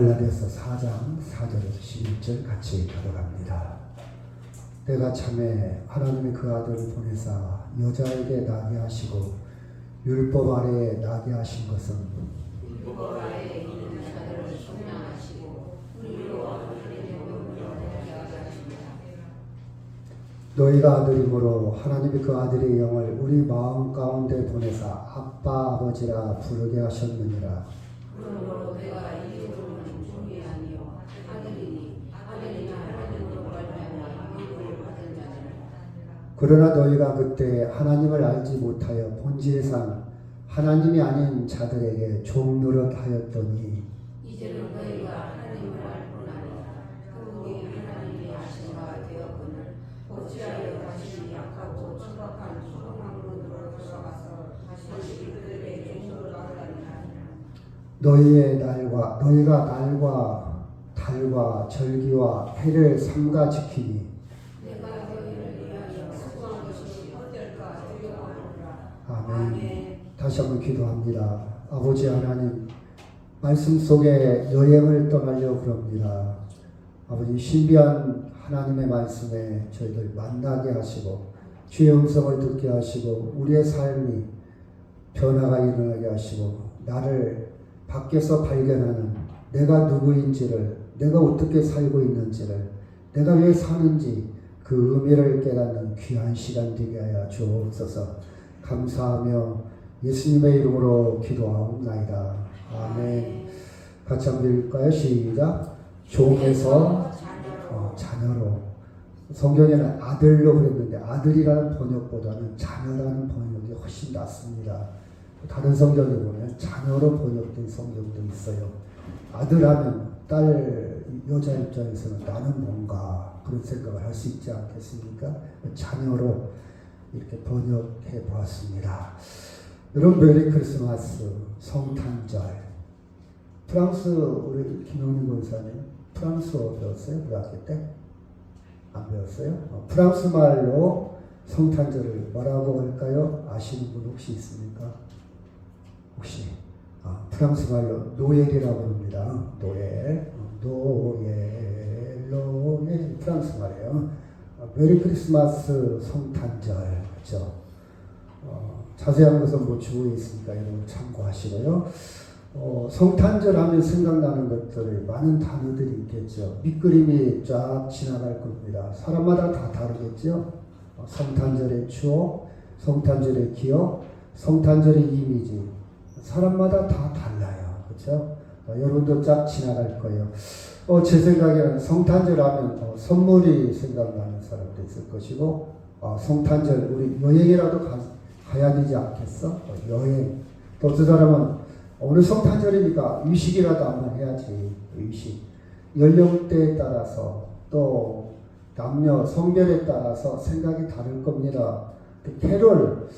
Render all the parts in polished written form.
갈라디아서 4장 4절에서 11절 같이 가져갑니다. 때가 참에 하나님이 그 아들을 보내사 여자에게 나게 하시고 율법 아래에 나게 하신 것은 율법 아래에 있는 자들을 속량하시고 우리로 하나님의 영을 나게 하십니다. 너희가 아들이므로 하나님이 그 아들의 영을 우리 마음 가운데 보내사 아빠 아버지라 부르게 하셨느니라. 그러므로 내가 이 이름은 종이 아니요 아들이니 아들이나 하나님으로 말미암아 이름을 받은 자니라. 그러나 너희가 그때 하나님을 알지 못하여 본질상 하나님이 아닌 자들에게 종 노릇하였더니 이제는 너희가 하나님을 알 뿐 아니라 그분이 하나님이 아신 바 되었거늘 어찌하여 다시 약하고 천박한 소망으로 돌아가서 다시 이들에게 종으로 나가리라. 너희가 날과 달과 절기와 해를 삼가 지키니 내가 너희를 위하여 수고한 것이 어떨까 두려워하노라. 아멘. 다시 한번 기도합니다. 아버지 하나님, 말씀 속에 여행을 떠나려고 그럽니다. 아버지, 신비한 하나님의 말씀에 저희들 만나게 하시고 주의 음성을 듣게 하시고 우리의 삶이 변화가 일어나게 하시고 나를 밖에서 발견하는 내가 누구인지를, 내가 어떻게 살고 있는지를, 내가 왜 사는지 그 의미를 깨닫는 귀한 시간 되게 하여 주옵소서. 감사하며 예수님의 이름으로 기도하옵나이다. 아멘. 같이 한번 읽을까요? 시작. 종에서 자녀로. 성경에는 아들로 그랬는데 아들이라는 번역보다는 자녀라는 번역이 훨씬 낫습니다. 다른 성경에 보면 자녀로 번역된 성경도 있어요. 아들하면 딸, 여자 입장에서는 나는 뭔가 그런 생각을 할 수 있지 않겠습니까? 자녀로 이렇게 번역해 보았습니다. 여러분, 메리 크리스마스, 성탄절. 프랑스, 우리 김영민 권사님 프랑스어 배웠어요? 고등학교 때? 안 배웠어요? 프랑스 말로 성탄절을 뭐라고 할까요? 아시는 분 혹시 있습니까? 혹시? 프랑스 말로 노엘이라고 합니다. 노엘. 노엘. 프랑스 말이에요. 메리 크리스마스, 성탄절. 그렇죠? 자세한 것은 뭐 주어에 있으니까 여러분 참고하시고요. 성탄절 하면 생각나는 것들이 많은 단어들이 있겠죠. 밑그림이 쫙 지나갈 겁니다. 사람마다 다 다르겠죠. 성탄절의 추억, 성탄절의 기억, 성탄절의 이미지. 사람마다 다 달라요. 그렇죠? 여러분도 쫙 지나갈 거예요. 제 생각에는 성탄절 하면 선물이 생각나는 사람도 있을 것이고, 성탄절 우리 여행이라도 가야 되지 않겠어? 여행. 또 어떤 사람은 오늘 성탄절이니까 의식이라도 한번 해야지. 의식. 연령대에 따라서 또 남녀 성별에 따라서 생각이 다를 겁니다. 캐롤.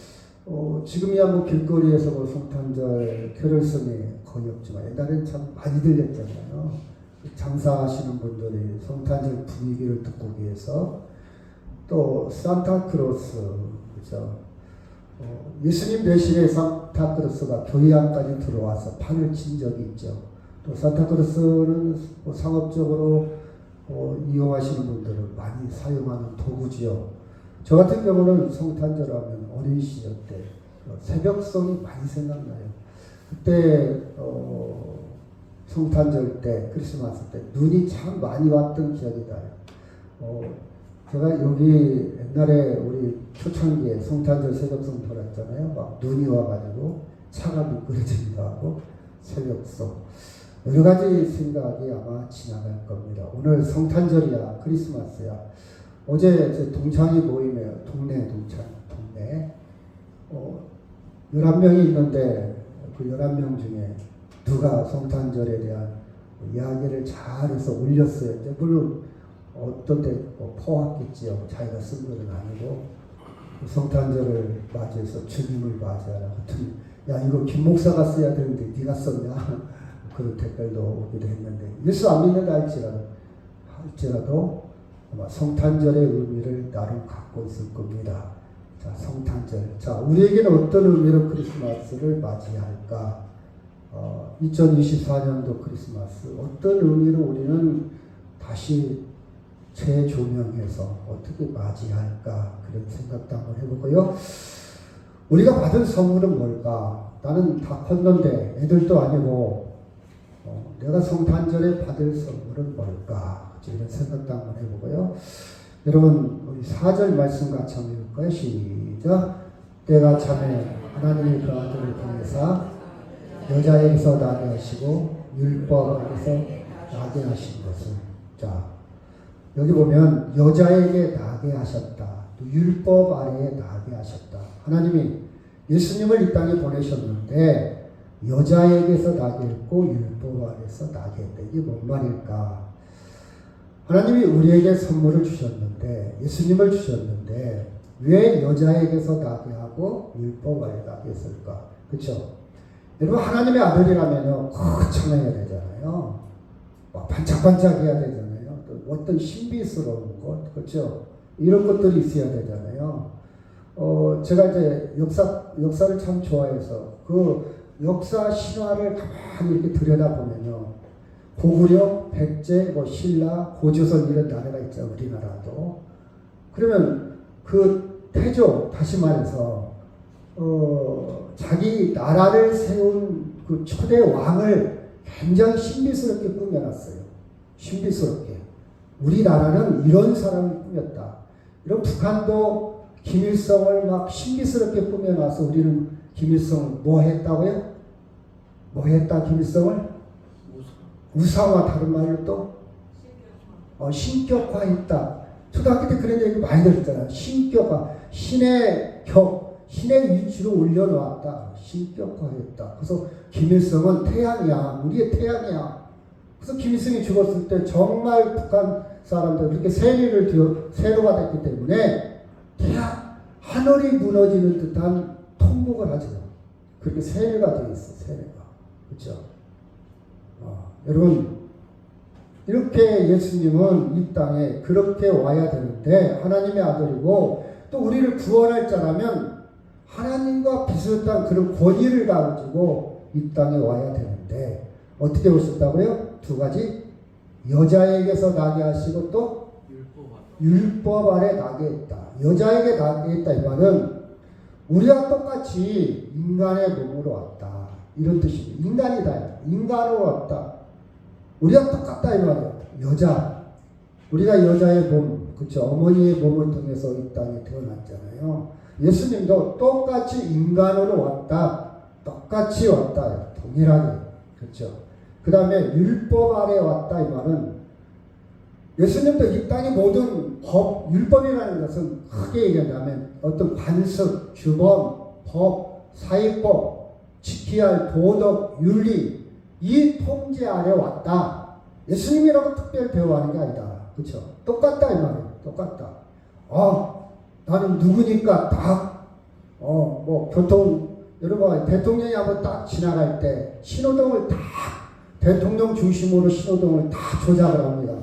지금이야 뭐 길거리에서 뭐 성탄절 캐롤송이 거의 없지만 옛날엔 참 많이 들렸잖아요. 장사하시는 분들이 성탄절 분위기를 듣고 위해서 또 산타크로스, 그죠? 예수님 대신에 산타크로스가 교회 안까지 들어와서 판을 친 적이 있죠. 또 산타크로스는 상업적으로 이용하시는 분들은 많이 사용하는 도구지요. 저 같은 경우는 성탄절 하면 어린 시절 때 새벽송이 많이 생각나요. 그때 성탄절 때, 크리스마스 때 눈이 참 많이 왔던 기억이 나요. 제가 여기 옛날에 우리 초창기에 성탄절 새벽송 돌았잖아요. 막 눈이 와가지고 차가 미끄러지기도 하고 새벽송. 여러 가지 생각이 아마 지나갈 겁니다. 오늘 성탄절이야, 크리스마스야. 어제 제 동창이 모임에, 동네 동창, 동네. 11명이 있는데 그 11명 중에 누가 성탄절에 대한 이야기를 잘해서 올렸어요. 물론 어떤 때 퍼왔겠지요. 자기가 쓴 것은 아니고 성탄절을 맞이해서 주님을 맞이하라. 야, 이거 김 목사가 써야 되는데 네가 썼냐? 그런 댓글도 오기도 했는데 예수 안 믿는다 할지라도 아마 성탄절의 의미를 나름 갖고 있을 겁니다. 자, 성탄절. 자, 우리에게는 어떤 의미로 크리스마스를 맞이할까? 2024년도 크리스마스 어떤 의미로 우리는 다시 재조명해서 어떻게 맞이할까 그런 생각도 한번 해보고요. 우리가 받은 선물은 뭘까? 나는 다 컸는데 애들도 아니고 내가 성탄절에 받을 선물은 뭘까? 이런 생각도 한번 해보고요. 여러분 우리 4절 말씀 같이 한번 해볼까요? 시작. 때가 차매 하나님이 그 아들을 보내사 여자에게서 나게 하시고 율법 안에서 나게 하신 것은, 자 여기 보면 여자에게 나게 하셨다, 또 율법 아래에 나게 하셨다. 하나님이 예수님을 이 땅에 보내셨는데 여자에게서 나게 했고 율법 아래에서 나게 했다. 이게 뭔 말일까? 하나님이 우리에게 선물을 주셨는데, 예수님을 주셨는데 왜 여자에게서 나게 하고 율법 아래에 나게 했을까? 그렇죠? 여러분 하나님의 아들이라면요 거창해야 되잖아요. 반짝반짝해야 되잖아요. 또 어떤 신비스러운 것, 그렇죠? 이런 것들이 있어야 되잖아요. 제가 이제 역사를 참 좋아해서 그 역사 신화를 가만히 이렇게 들여다보면요, 고구려, 백제, 신라, 고조선 이런 나라가 있죠. 우리나라도. 그러면 그 태조, 다시 말해서 자기 나라를 세운 그 초대 왕을 굉장히 신비스럽게 꾸며놨어요. 신비스럽게. 우리나라는 이런 사람이 꾸몄다. 이런 북한도 김일성을 막 신비스럽게 꾸며놔서 우리는 김일성을 뭐 했다고요? 뭐 했다 김일성을? 우상화, 다른 말로 또? 신격화했다. 초등학교 때 그런 얘기 많이 들었잖아요. 신격화. 신의 위치로 올려놓았다. 신격화했다. 그래서 김일성은 태양이야. 우리의 태양이야. 그래서 김일성이 죽었을 때 정말 북한 사람들 그렇게 세로가 됐기 때문에 하늘이 무너지는 듯한 통곡을 하죠. 그렇게 세례가 되어 있어. 세례가. 그렇죠? 여러분 이렇게 예수님은 이 땅에 그렇게 와야 되는데, 하나님의 아들이고 또 우리를 구원할 자라면 하나님과 비슷한 그런 권위를 가지고 이 땅에 와야 되는데 어떻게 오셨다고요? 두 가지. 여자에게서 나게 하시고 또 율법 아래 나게 했다. 여자에게 나게 했다 이 말은 우리와 똑같이 인간의 몸으로 왔다 이런 뜻입니다. 인간이다. 인간으로 왔다. 우리가 똑같다 이 말이에요. 여자. 우리가 여자의 몸, 그렇죠? 어머니의 몸을 통해서 이 땅에 태어났잖아요. 예수님도 똑같이 인간으로 왔다. 똑같이 왔다. 동일하게. 그렇죠? 그 다음에 율법 아래 왔다 이 말은 예수님도 이 땅의 모든 법, 율법이라는 것은 크게 얘기한다면 어떤 관습, 규범, 법, 사회법, 지켜야 할 도덕, 윤리, 이 통제 아래 왔다. 예수님이라고 특별히 대우하는 게 아니다. 그렇죠? 똑같다 이 말이에요. 똑같다. 나는 누구니까 딱 여러분 대통령이 한번 딱 지나갈 때 신호등을 딱 대통령 중심으로 신호등을 다 조작을 합니다.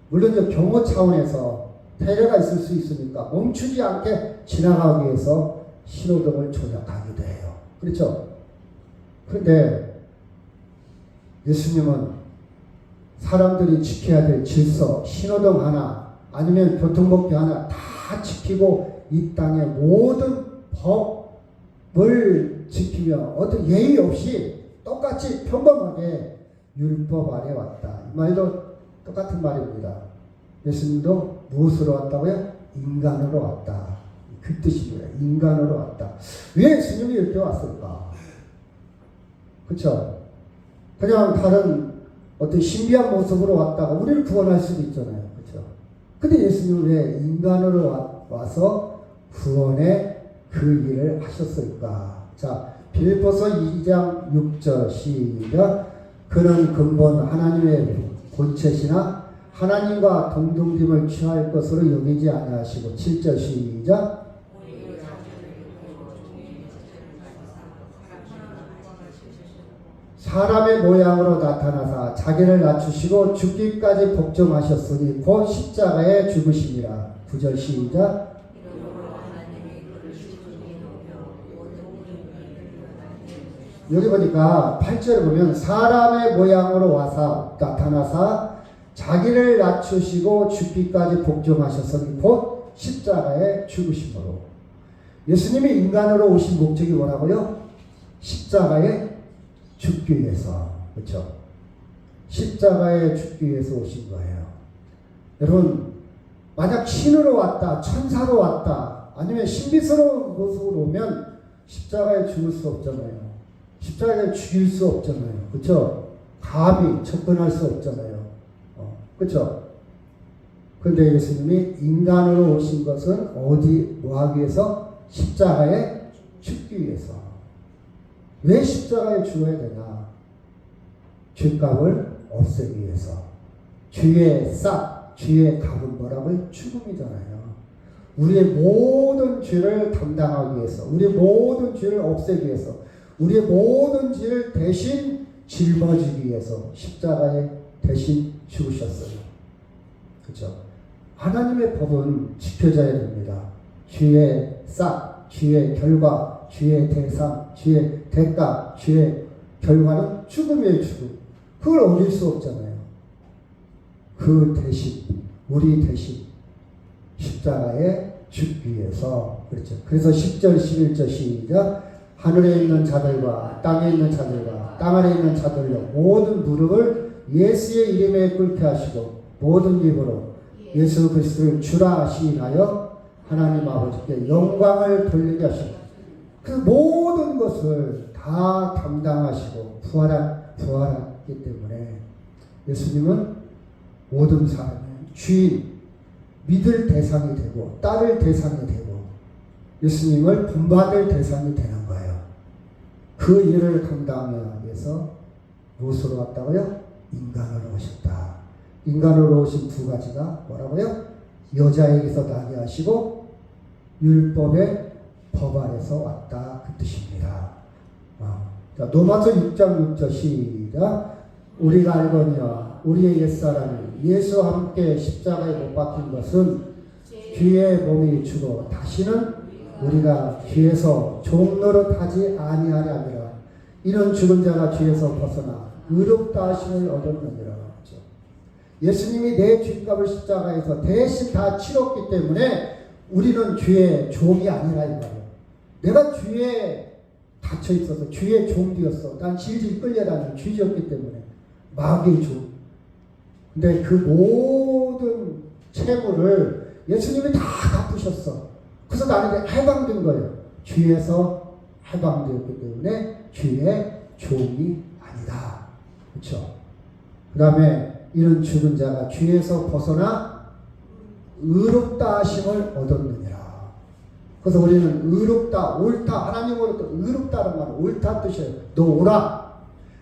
물론 이제 경호 차원에서 배려가 있을 수 있으니까 멈추지 않게 지나가기 위해서 신호등을 조작하기도 해요. 그렇죠? 그런데 예수님은 사람들이 지켜야 될 질서, 신호등 하나 아니면 교통법규 하나 다 지키고 이 땅의 모든 법을 지키며 어떤 예의 없이 똑같이 평범하게 율법 아래 왔다. 이 말도 똑같은 말입니다. 예수님도 무엇으로 왔다고요? 인간으로 왔다. 그 뜻입니다. 인간으로 왔다. 왜 예수님이 이렇게 왔을까? 그렇죠? 그냥 다른 어떤 신비한 모습으로 왔다가 우리를 구원할 수도 있잖아요. 그렇죠? 근데 예수님은 왜 인간으로 와서 구원의 그 일을 하셨을까? 자, 빌립보서 2장 6절 시작. 그는 근본 하나님의 본체시나 하나님과 동등됨을 취할 것으로 여기지 아니하시고 7절 시작. 사람의 모양으로 나타나사 자기를 낮추시고 죽기까지 복종하셨으니 곧 십자가에 죽으시니라. 9절 시작. 여기 보니까 8절에 보면 사람의 모양으로 와서 나타나사 자기를 낮추시고 죽기까지 복종하셨으니 곧 십자가에 죽으심으로. 예수님이 인간으로 오신 목적이 뭐라고요? 십자가에 죽기 위해서. 그렇죠? 십자가에 죽기 위해서 오신 거예요. 여러분, 만약 신으로 왔다, 천사로 왔다, 아니면 신비스러운 모습으로 오면 십자가에 죽을 수 없잖아요. 십자가에 죽일 수 없잖아요. 그렇죠? 감히 접근할 수 없잖아요. 그렇죠? 그런데 예수님이 인간으로 오신 것은 어디 뭐 하기 위해서? 십자가에 죽기 위해서. 왜 십자가에 죽어야 되나? 죄값을 없애기 위해서. 죄의 싹, 죄의 값은 뭐라고요? 죽음이잖아요. 우리의 모든 죄를 담당하기 위해서, 우리의 모든 죄를 없애기 위해서, 우리의 모든 죄를 대신 짊어지기 위해서 십자가에 대신 죽으셨어요. 그렇죠? 하나님의 법은 지켜져야 됩니다. 죄의 싹, 죄의 결과, 죄의 대상, 죄의 대가, 죄의 결과는 죽음이에요. 죽음. 그걸 어길 수 없잖아요. 그 대신, 우리 대신 십자가에 죽기 위해서. 그렇죠. 그래서 10절 11절 시작. 하늘에 있는 자들과 땅에 있는 자들과 땅 아래에 있는 자들로 모든 무릎을 예수의 이름에 꿇게 하시고 모든 입으로 예수 그리스도를 주라 시인하여 하나님 아버지께 영광을 돌리게 하시고 그 모든 것을 다 담당하시고 부활했기 때문에 예수님은 모든 사람의 주인, 믿을 대상이 되고 따를 대상이 되고 예수님을 본받을 대상이 되는 거예요. 그 일을 감당하기 위해서 무엇으로 왔다고요? 인간으로 오셨다. 인간으로 오신 두 가지가 뭐라고요? 여자에게서 나게 하시고 율법의 법 아래서 왔다. 그 뜻입니다. 자, 로마서 6장 6절 시작. 우리가 알거니와 우리의 옛사람이 예수와 함께 십자가에 못 박힌 것은 죄의 몸이 죽어 다시는 우리가 죄에서 종노릇 하지 아니하려 함이라. 이는 죽은 자가 죄에서 벗어나 의롭다 하심을 얻었느니라. 예수님이 내 죄값을 십자가에서 대신 다 치렀기 때문에 우리는 죄의 종이 아니라 이 말이에요. 내가 죄에 갇혀 있어서 죄의 종되었어. 난 질질 끌려다니는 죄지었기 때문에 마귀의 종. 근데 그 모든 채무를 예수님이 다 갚으셨어. 그래서 나는 해방된 거예요. 죄에서 해방되었기 때문에 죄의 종이 아니다. 그렇죠? 그 다음에 이는 죽은 자가 죄에서 벗어나 의롭다 하심을 얻었느니라. 그래서 우리는 의롭다, 옳다, 하나님으로부터 의롭다는 말은 옳다 뜻이에요. 너 오라.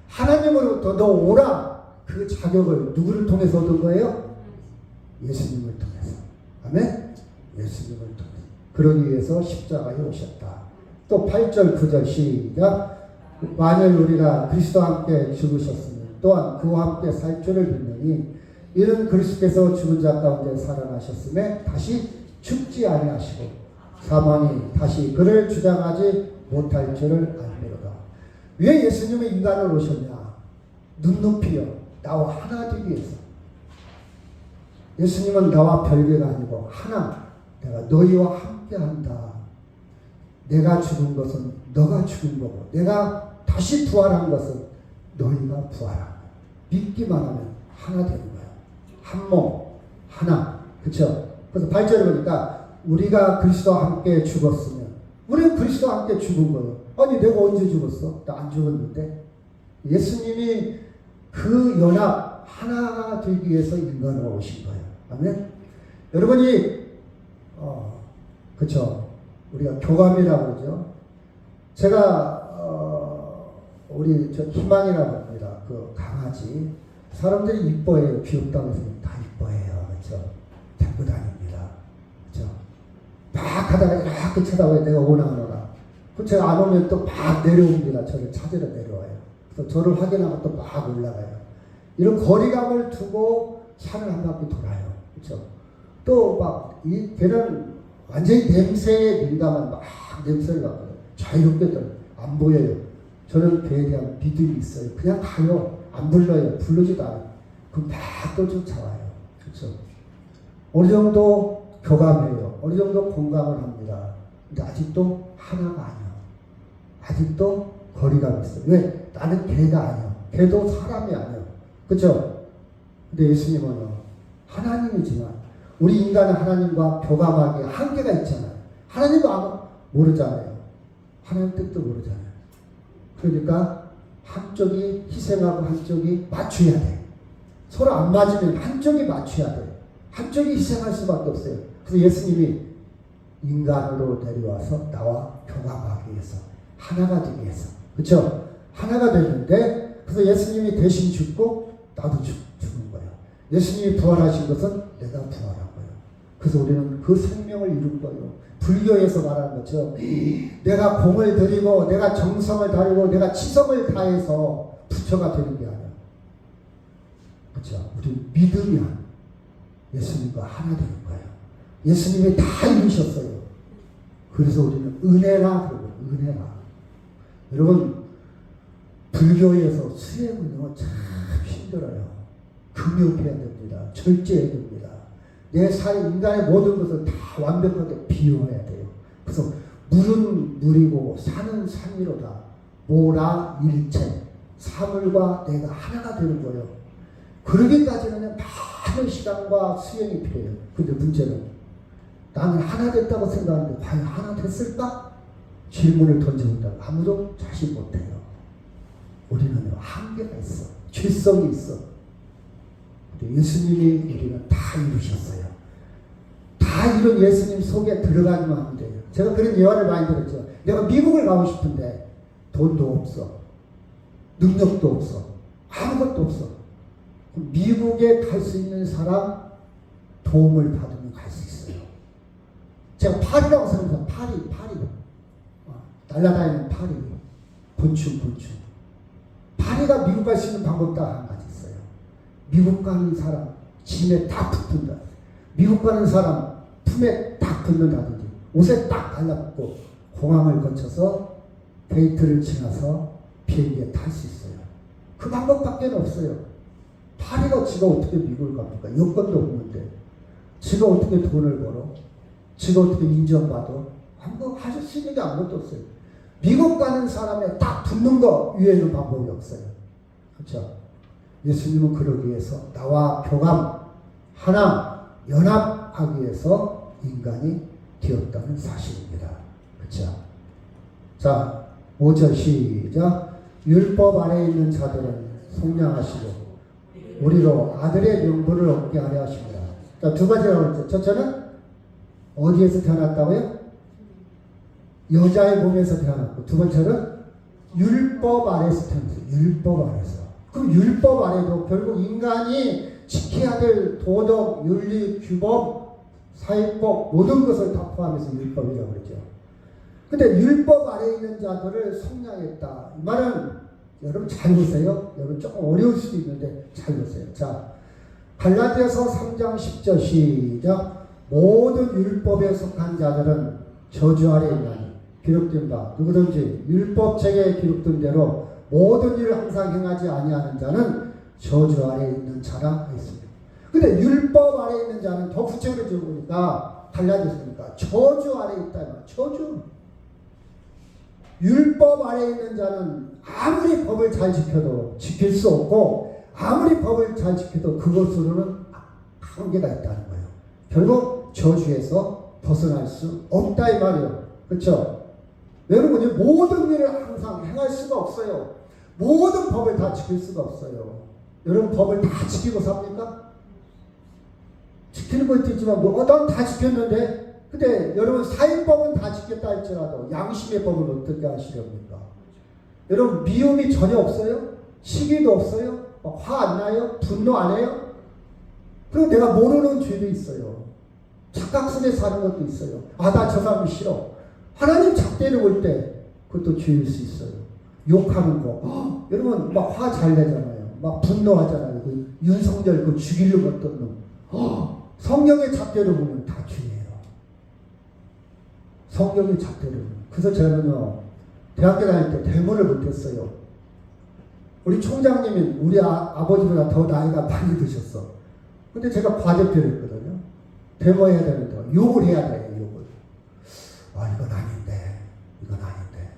하나님으로부터 너 오라. 그 자격을 누구를 통해서 얻은 거예요? 예수님을 통해서. 아멘? 예수님을 통해서. 그러기 위해서 십자가에 오셨다. 또 8절 9절 시작. 만일 우리가 그리스도와 함께 죽으셨으면 또한 그와 함께 살 줄을 믿느니 이는 그리스도께서 죽은 자 가운데 살아나셨음에 다시 죽지 아니하시고 사망이 다시 그를 주장하지 못할 줄을 알미로다. 왜 예수님이 인간으로 오셨냐? 눈높이요. 나와 하나 되기 위해서. 예수님은 나와 별개가 아니고 하나. 내가 너희와 함께한다. 내가 죽은 것은 너가 죽은 거고 내가 다시 부활한 것은 너희가 부활한 거야. 믿기만 하면 하나 되는 거야. 한 몸, 하나. 그렇죠? 그래서 8절에 보니까 우리가 그리스도와 함께 죽었으면 우리는 그리스도와 함께 죽은 거예요. 아니 내가 언제 죽었어? 나 안 죽었는데. 예수님이 그 연합 하나가 되기 위해서 인간으로 오신 거예요. 아멘? 여러분이 그렇죠? 우리가 교감이라고 그러죠. 제가 우리 저 희망이라고 합니다. 그 강아지 사람들이 이뻐해요. 귀엽다고 해서 다 이뻐해요. 그렇죠? 데리고 다닙니다. 그렇죠? 막 하다가 이렇게 쳐다봐요. 내가 오나 안 오나. 그 제가 안 오면 또 막 내려옵니다. 저를 찾으러 내려와요. 그래서 저를 확인하고 또 막 올라가요. 이런 거리감을 두고 산을 한 바퀴 돌아요. 그렇죠? 또 막 이 걔는 완전히 냄새에 민감한 막 냄새를 맡거든요. 자유롭게 안 보여요. 저는 교회에 대한 믿음이 있어요. 그냥 가요. 안 불러요. 부르지도 않아요. 그럼 막 또 쫓아와요. 그렇죠? 어느 정도 교감해요. 어느 정도 공감을 합니다. 근데 아직도 하나가 아니야. 아직도 거리감이 있어요. 왜? 나는 걔가 아니야. 걔도 사람이 아니야. 그렇죠? 근데 예수님은요, 하나님이지만 우리 인간은 하나님과 교감하기에 한계가 있잖아요. 하나님도 아마 모르잖아요. 하나님 뜻도 모르잖아요. 그러니까 한쪽이 희생하고 한쪽이 맞춰야 돼. 서로 안 맞으면 한쪽이 맞춰야 돼. 한쪽이 희생할 수밖에 없어요. 그래서 예수님이 인간으로 내려와서 나와 교감하기 위해서, 하나가 되기 위해서, 그렇죠? 하나가 되는데, 그래서 예수님이 대신 죽고 나도 죽은 거예요. 예수님이 부활하신 것은 내가 부활한 거예요. 그래서 우리는 그 생명을 이룬 거예요. 불교에서 말하는 것처럼 내가 공을 들이고 내가 정성을 다리고 내가 치성을 다해서 부처가 되는 게 아니야. 그렇죠? 우리 믿으면 예수님과 하나 되는 거예요. 예수님이 다 이루셨어요. 그래서 우리는 은혜라 그러고, 은혜라. 여러분, 불교에서 수행은요 참 힘들어요. 금욕해야 됩니다. 절제해야 됩니다. 내 삶, 인간의 모든 것을 다 완벽하게 비워야 돼요. 그래서 물은 물이고 산은 산이로다. 모라 일체. 사물과 내가 하나가 되는 거예요. 그러기까지는 많은 시간과 수행이 필요해요. 근데 문제는 나는 하나 됐다고 생각하는데 과연 하나 됐을까? 질문을 던져본다. 아무도 자신 못해요. 우리는 한계가 있어. 죄성이 있어. 근데 예수님이 우리는 다 이루셨어요. 다 이룬 예수님 속에 들어가기만 하면 돼요. 제가 그런 예화를 많이 들었죠. 내가 미국을 가고 싶은데 돈도 없어. 능력도 없어. 아무것도 없어. 미국에 갈 수 있는 사람 도움을 받으면 갈 수 있어요. 제가 파리라고 생각합니다. 파리. 날아다니는 파리. 곤충. 파리가 미국 갈 수 있는 방법 딱 한 가지 있어요. 미국 가는 사람 짐에 딱 붙는다. 미국 가는 사람 품에 딱 붙는다든지 옷에 딱 달라붙고 공항을 거쳐서 게이트를 지나서 비행기에 탈 수 있어요. 그 방법밖에 없어요. 파리가 지가 어떻게 미국을 갑니까? 여권도 없는데 지가 어떻게 돈을 벌어? 지가 어떻게 인정받아? 하실 수 있는 게 아무것도 없어요. 미국 가는 사람에 딱 붙는 거 위에는 방법이 없어요. 그렇죠? 예수님은 그러기 위해서 나와 교감, 하나, 연합하기 위해서 인간이 되었다는 사실입니다. 그렇죠? 자, 5절 시작. 율법 아래에 있는 자들은 속량하시고 우리로 아들의 명분을 얻게 하려 하십니다. 자, 두 가지라고 했죠. 첫째는 어디에서 태어났다고요? 여자의 몸에서 태어났고, 두 번째는 율법 아래에서 태어났어요. 율법 아래에서. 그럼 율법 아래도 결국 인간이 지켜야 될 도덕, 윤리, 규범, 사회법 모든 것을 다 포함해서 율법이라고 그러죠. 근데 율법 아래에 있는 자들을 속량했다. 이 말은 여러분 잘 보세요. 여러분 조금 어려울 수도 있는데 잘 보세요. 자, 갈라디아서 3장 10절 시작. 모든 율법에 속한 자들은 저주 아래에 있나니 기록된 바 누구든지 율법책에 기록된 대로 모든 일을 항상 행하지 아니하는 자는 저주 아래에 있는 자라 했습니다. 근데 율법 아래에 있는 자는 더 구체적으로 보니까 갈라디아서니까 저주 아래에 있다. 저주. 율법 아래에 있는 자는 아무리 법을 잘 지켜도 지킬 수 없고 아무리 법을 잘 지켜도 그것으로는 한계가 있다는 거예요. 결국 저주에서 벗어날 수 없다 이 말이에요. 그렇죠? 여러분 모든 일을 항상 행할 수가 없어요. 모든 법을 다 지킬 수가 없어요. 여러분 법을 다 지키고 삽니까? 지키는 것도 있지만 난 다 지켰는데 근데 여러분 사회법은 다 지켰다 할지라도 양심의 법은 어떻게 하시렵니까? 여러분 미움이 전혀 없어요? 시기도 없어요? 화 안 나요? 분노 안 해요? 그리고 내가 모르는 죄도 있어요. 착각 속에 사는 것도 있어요. 나 저 사람이 싫어. 하나님 작대를 볼 때 그것도 죄일 수 있어요. 욕하는 거. 여러분 막 화 잘 내잖아요. 막 분노하잖아요. 그 윤석열 그 죽이려고 했던 놈. 성경의 작대를 보면 다 죄예요. 성경의 잣대를. 그래서 저는요, 대학교 다닐 때 데모를 못했어요. 우리 총장님이 우리 아버지보다 더 나이가 많이 드셨어. 근데 제가 과제표를 했거든요. 데모해야 되는데 욕을 해야 돼요. 욕을. 아, 이건 아닌데. 이건 아닌데.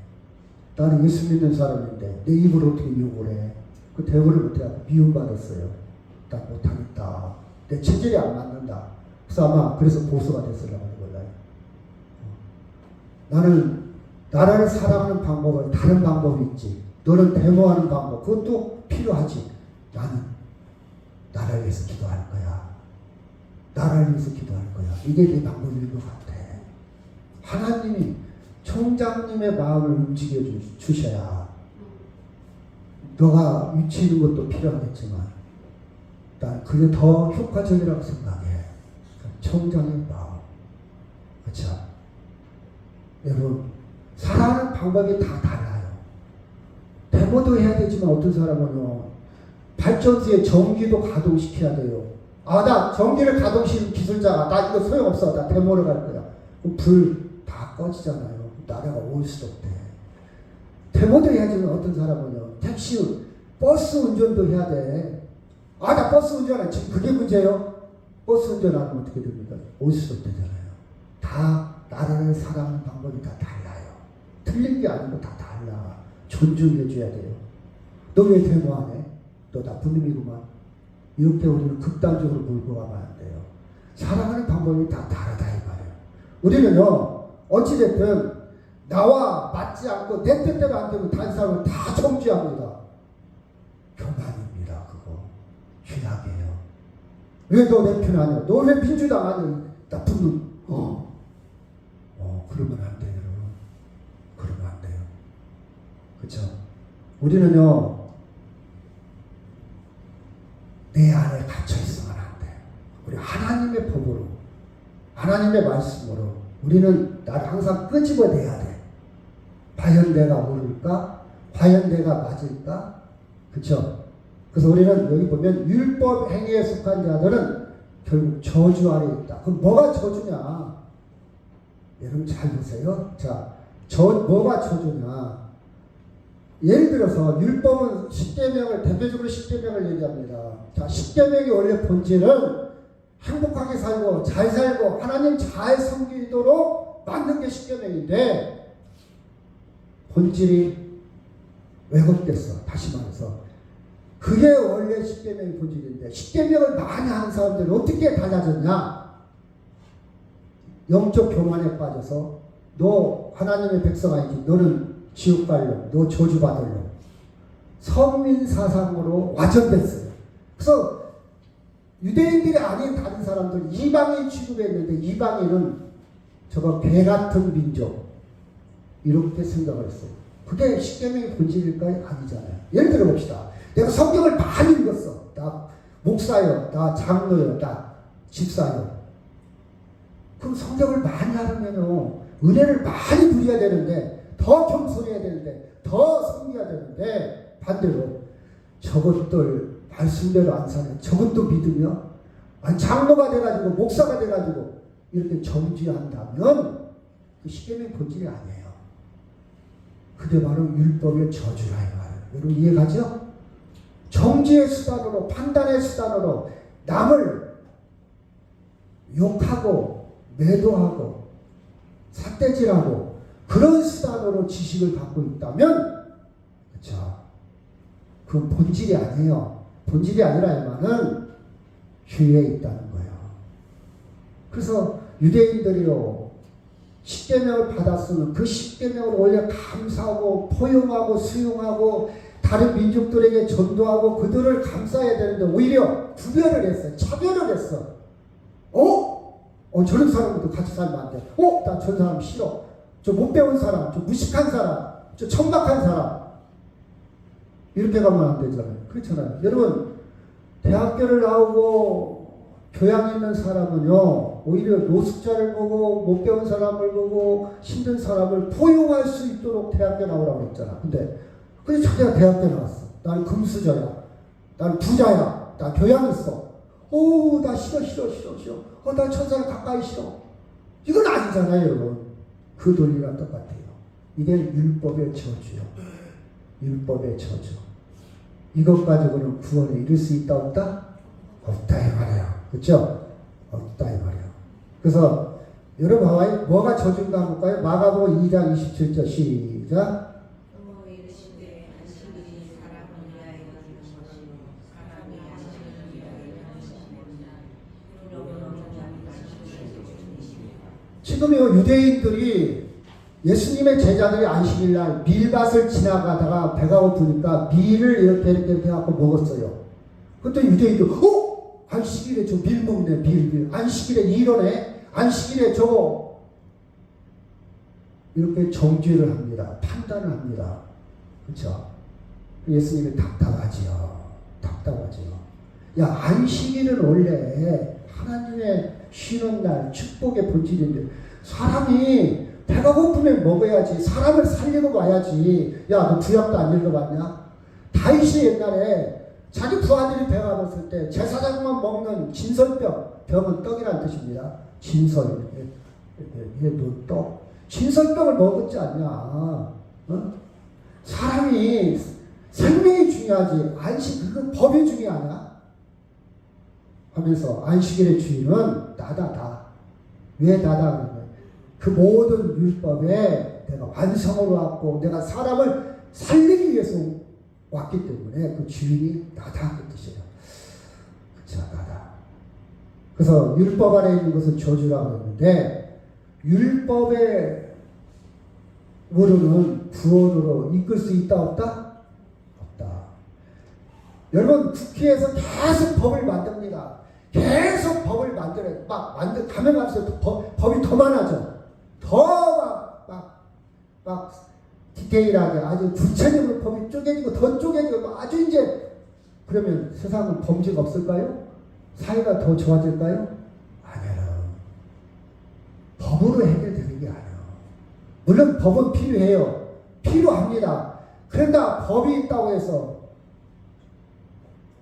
나는 예수 믿는 사람인데 내 입으로 어떻게 욕을 해. 그 데모를 못해서 미움받았어요. 나 못하겠다. 내 체질이 안 맞는다. 그래서 아마 그래서 보수가 됐으려고 하는 거예요. 나는 나라를 사랑하는 방법은 다른 방법이 있지. 너는 데모하는 방법, 그것도 필요하지. 나는 나라를 위해서 기도할 거야. 나라를 위해서 기도할 거야. 이게 내 방법인 것 같아. 하나님이 총장님의 마음을 움직여 주셔야 너가 위치 있는 것도 필요하겠지만 난 그게 더 효과적이라고 생각해. 총장의 마음. 그렇죠? 여러분, 사랑하는 방법이 다 달라요. 데모도 해야 되지만 어떤 사람은요, 발전소에 전기도 가동시켜야 돼요. 아, 나 전기를 가동시키는 기술자가, 나 이거 소용없어. 나 데모를 갈 거야. 그럼 불 다 꺼지잖아요. 나라가 올 수도 없대. 데모도 해야지만 어떤 사람은요, 택시, 버스 운전도 해야 돼. 아, 나 버스 운전해. 지금 그게 문제예요. 버스 운전하면 어떻게 됩니까? 올 수도 없대잖아요. 다 나라를 사랑하는 방법이 다 달라요. 틀린 게 아니고 다 달라. 존중해줘야 돼요. 너 왜 데모 안 해? 너 나쁜 놈이구만. 이렇게 우리는 극단적으로 몰고 가면 안 돼요. 사랑하는 방법이 다 다르다 이 말이에요. 우리는요, 어찌됐든 나와 맞지 않고 내 뜻대로 안 되면 다른 사람을 다 정죄합니다. 교만입니다. 그거 죄악이에요. 왜 너 내 편 아니야? 너 왜 민주당 아니야? 나쁜 놈. 그러면 안 돼요. 그러면 안 돼요. 그렇죠? 우리는요, 내 안에 갇혀 있으면 안 돼. 우리 하나님의 법으로, 하나님의 말씀으로 우리는 나를 항상 끄집어내야 돼. 과연 내가 옳을까? 과연 내가 맞을까? 그렇죠? 그래서 우리는 여기 보면 율법 행위에 속한 자들은 결국 저주 아래 있다. 그럼 뭐가 저주냐? 여러분 잘 보세요. 자, 뭐가 저주냐? 예를 들어서 율법은 10계명을 대표적으로 10계명을 얘기합니다. 자, 10계명이 원래 본질은 행복하게 살고 잘 살고 하나님 잘 섬기도록 만든 게 10계명인데 본질이 왜곡됐어. 다시 말해서 그게 원래 10계명의 본질인데 10계명을 많이 하는 사람들은 어떻게 달라졌냐? 영적 교만에 빠져서 너 하나님의 백성 아니지. 너는 지옥 갈려. 너 저주받을려. 선민 사상으로 와전됐어요. 그래서 유대인들이 아닌 다른 사람들 이방인 취급했는데 이방인은 저거 개 같은 민족 이렇게 생각을 했어요. 그게 십계명의 본질일까요? 아니잖아요. 예를 들어 봅시다. 내가 성경을 많이 읽었어. 나 목사요. 나 장로요. 나 집사요. 그럼 성경을 많이 하려면요, 은혜를 많이 누려야 되는데, 더 겸손해야 되는데, 더 섬겨야 되는데, 반대로 저것들 말씀대로 안 사는 저것도 믿으며, 아니 장로가 돼가지고 목사가 돼가지고 이렇게 정죄한다면 그 십계명 본질이 아니에요. 그게 바로 율법의 저주라 이 말이에요. 여러분 이해가죠? 정죄의 수단으로, 판단의 수단으로 남을 욕하고 매도하고 삿대질하고 그런 수단으로 지식을 갖고 있다면, 그렇죠? 그건 본질이 아니에요. 본질이 아니라 이 말은 죄에 있다는 거예요. 그래서 유대인들이요, 십계명을 받았으면 그 십계명을 원래 감사하고 포용하고 수용하고 다른 민족들에게 전도하고 그들을 감싸야 되는데 오히려 구별을 했어요. 차별을 했어. 저런 사람도 같이 살면 안 돼. 나 저 사람 싫어. 저 못 배운 사람, 저 무식한 사람, 저 천박한 사람. 이렇게 가면 안 되잖아요. 그렇잖아요. 여러분, 대학교를 나오고 교양 있는 사람은요, 오히려 노숙자를 보고 못 배운 사람을 보고 힘든 사람을 포용할 수 있도록 대학교 나오라고 했잖아. 근데 그래서 자기가 대학교 나왔어. 나는 금수저야. 나는 부자야. 나 교양 있어. 나 싫어. 나 천사를 가까이 싫어. 이건 아니잖아요, 여러분. 그 논리랑 똑같아요. 이게 율법의 저주요. 율법의 저주. 이것 가지고는 구원을 이룰 수 있다 없다? 없다 이 말이에요. 그렇죠? 없다 이 말이에요. 그래서 여러분 봐봐요. 뭐가 저주인가 한번 볼까요? 마가복음 2장 27절 시작. 또 이르시되 안식일이 사람을 위하여 주는 것이요 사람이 안식일을 위하여 주는 것이니라. 지금요 유대인들이 예수님의 제자들이 안식일날 밀밭을 지나가다가 배가 고프니까 밀을 이렇게 해갖고 먹었어요. 그때 유대인들 안식일에 저 밀 먹네 밀 안식일에 이러네 안식일에 저거 이렇게 정죄를 합니다. 판단을 합니다. 그렇죠? 예수님이 답답하지요. 야 안식일은 원래 하나님의 쉬는 날 축복의 본질인데 사람이 배가 고프면 먹어야지. 사람을 살리고 와야지. 야, 너 구약도 안 읽어봤냐? 다윗이 옛날에 자기 부하들이 배가 고팠을 때 제사장만 먹는 진설병, 병은 떡이라는 뜻입니다. 진설, 너 떡. 진설병을 먹었지 않냐? 어? 사람이 생명이 중요하지. 안식, 그건 법이 중요하냐? 하면서 안식일의 주인은 나다. 왜 나다? 그 모든 율법에 내가 완성으로 왔고 내가 사람을 살리기 위해서 왔기 때문에 그 주인이 나다 그 뜻이에요. 그쵸, 나다. 그래서 율법 안에 있는 것은 저주라고 했는데 율법의 으로는 구원으로 이끌 수 있다 없다? 없다. 여러분 국회에서 계속 법을 만듭니다. 계속 법을 만들어요. 가면 갈수록 법이 더 많아져. 더 디테일하게 아주 구체적으로 법이 쪼개지고 더 쪼개지고 아주 이제 그러면 세상은 범죄가 없을까요? 사회가 더 좋아질까요? 아니요. 법으로 해결되는 게 아니에요. 물론 법은 필요해요. 필요합니다. 그런다 법이 있다고 해서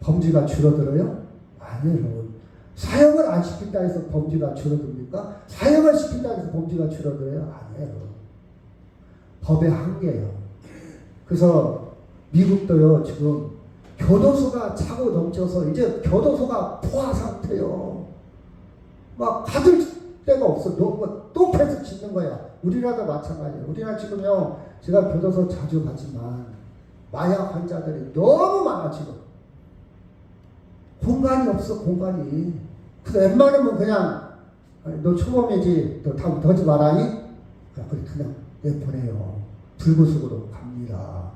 범죄가 줄어들어요? 아니에요. 사형을 안 시킨다 해서 범죄가 줄어듭니까? 사형을 시킨다 해서 범죄가 줄어들어요? 아니에요. 법의 한계예요. 그래서 미국도요 지금 교도소가 차고 넘쳐서 이제 교도소가 포화 상태요. 막 가둘 데가 없어. 또 패스 짓는 거야. 우리나라도 마찬가지예요. 우리나라 지금요 제가 교도소 자주 가지만 마약 환자들이 너무 많아 지금. 공간이 없어 공간이. 그래서 웬만하면 그냥 너 초범이지 너 다음 더지 마라니 그냥 내보내요. 불구속으로 갑니다.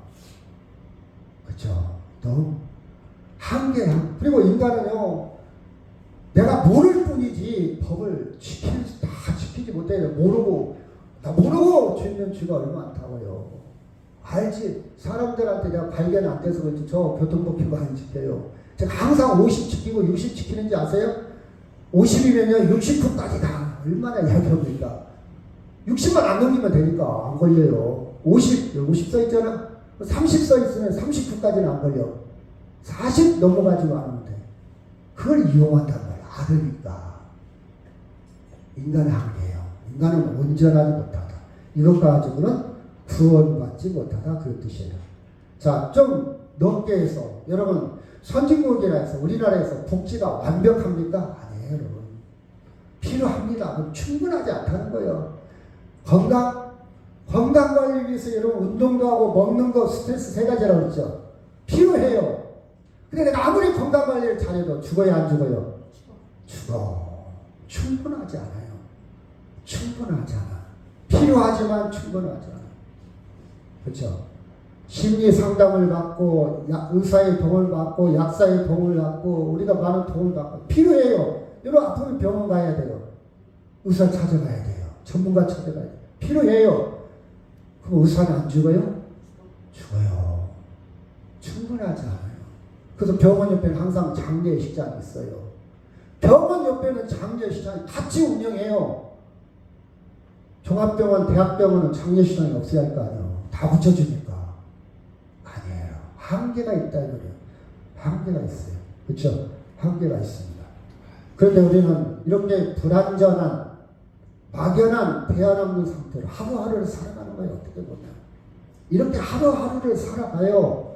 그렇죠? 너무 한계야. 그리고 인간은요 내가 모를 뿐이지 법을 다 지키지 못해요. 모르고 죄는 죄가 얼마 많다고요. 알지. 사람들한테 내가 발견 안 돼서 그렇지 저 교통법규가 안 지켜요. 제가 항상 50 지키고 60 지키는지 아세요? 50이면요 60%까지 가. 얼마나 약합니까? 60만 안 넘기면 되니까 안 걸려요. 50 써 있잖아. 30 써 있으면 39까지는 안 걸려. 40 넘어가지만 않으면 돼. 그걸 이용한단 말이야. 알으니까. 인간의 한계예요. 인간은 온전하지 못하다. 이것 가지고는 구원받지 못하다. 그 뜻이에요. 자, 좀 넓게 해서 여러분 선진국이라 해서 우리나라에서 복지가 완벽합니까? 아니에요, 여러분. 필요합니다. 충분하지 않다는 거예요. 건강 관리를 위해서 여러분 운동도 하고 먹는 거 스트레스 3가지라고 그랬죠. 필요해요. 근데 내가 아무리 건강 관리를 잘해도 죽어요, 안 죽어요? 죽어. 충분하지 않아요. 충분하지 않아. 필요하지만 충분하지 않아. 그렇죠? 심리 상담을 받고 의사의 도움을 받고 약사의 도움을 받고 우리가 많은 도움을 받고 필요해요. 여러분 아프면 병원 가야 돼요. 의사 찾아가야 돼요. 전문가 찾아가야 돼요. 필요해요. 그럼 의사는 안 죽어요? 죽어요. 충분하지 않아요. 그래서 병원 옆에는 항상 장례식장이 있어요. 병원 옆에는 장례식장이 같이 운영해요. 종합병원, 대학병원은 장례식장이 없어야 할 거 아니에요. 다 붙여주니까. 아니에요. 한계가 있다 이거예요. 한계가 있어요. 그렇죠? 한계가 있습니다. 그런데 우리는 이렇게 불완전한 막연한 대안 없는 상태로 하루하루를 살아가는 살아가는 거예요. 어떻게 보면 이렇게 하루하루를 살아가요.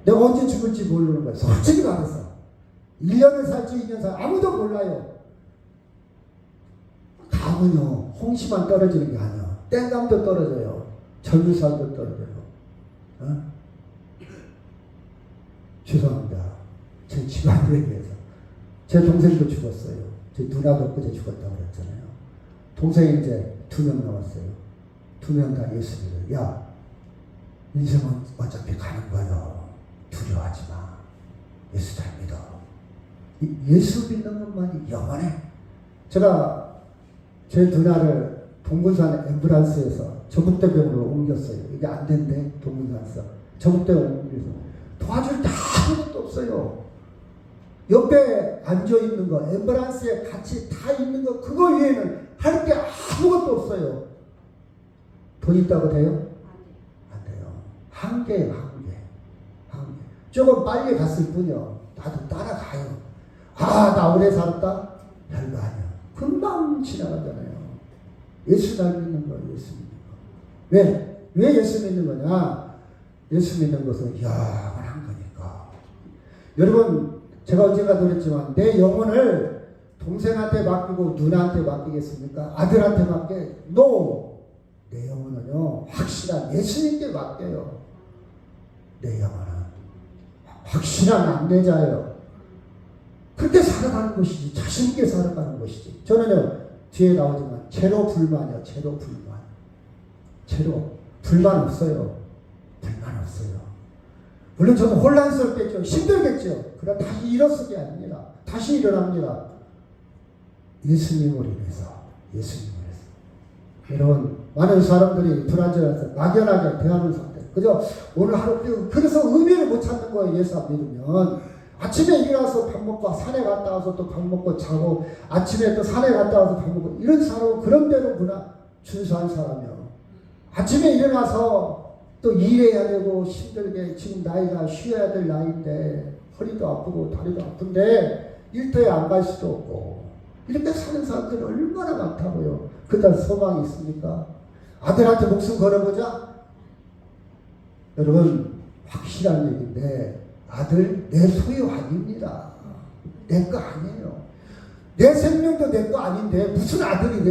내가 언제 죽을지 모르는 거예요. 솔직히 말해서 1년을 살지 2년 살 아무도 몰라요. 감은요 홍시만 떨어지는 게 아니야. 땡감도 떨어져요. 젊은 살도 떨어져요. 어? 죄송합니다. 제 집안에 대해서 제 동생도 죽었어요. 제 누나도 그제 죽었다고 그랬잖아요. 동생이 이제 2명 남았어요. 2명 다 예수 믿어요. 야, 인생은 어차피 가는 거요. 두려워하지 마. 예수 잘 믿어. 예수 믿는 것만이 영원해. 제가 제 누나를 동군산 앰뷸런스에서 전북대병으로 옮겼어요. 이게 안 된대, 동군산에서. 전북대병으로 옮겨서. 도와줄 게 아무것도 없어요. 옆에 앉아있는 거, 앰뷸런스에 같이 다 있는 거, 그거 외에는 할 게 아무것도 없어요. 돈 있다고 돼요? 안 돼요. 한계예요, 한계. 조금 빨리 갔을 뿐이요. 나도 따라가요. 아, 나 오래 살았다? 별거 아니야. 금방 지나가잖아요. 예수 잘 믿는 거예요, 예수 믿는 거. 왜 예수 믿는 거냐? 예수 믿는 것은 영원한 거니까. 여러분, 제가 언젠가도 그랬지만, 내 영혼을 동생한테 맡기고 누나한테 맡기겠습니까? 아들한테 맡겨? No! 내 영혼은요, 확실한 예수님께 맡겨요. 내 영혼은. 확실한 안내자예요. 그렇게 살아가는 것이지, 자신있게 살아가는 것이지. 저는요, 뒤에 나오지만, 제로 불만이요, 제로 불만. 불만 없어요. 불만 없어요. 물론 저도 혼란스럽겠죠. 힘들겠죠. 그러나 다시 일어서게 아닙니다. 다시 일어납니다. 예수님으로 인해서. 여러분, 많은 사람들이 불안정해서 막연하게 대하는 상태. 그죠? 오늘 하루, 그래서 의미를 못 찾는 거예요. 예수 안 믿으면. 아침에 일어나서 밥 먹고, 산에 갔다 와서 또 밥 먹고 자고, 아침에 또 산에 갔다 와서 밥 먹고, 이런 사람은 그런 대로 문화 준수한 사람이요. 아침에 일어나서 또 일해야 되고 힘들게 지금 나이가 쉬어야 될 나이인데 허리도 아프고 다리도 아픈데 일터에 안 갈 수도 없고 이렇게 사는 사람들이 얼마나 많다고요. 그딴 소망이 있습니까? 아들한테 목숨 걸어보자? 여러분 확실한 얘기인데 아들 내 소유 아닙니다. 내 거 아니에요. 내 생명도 내 거 아닌데 무슨 아들이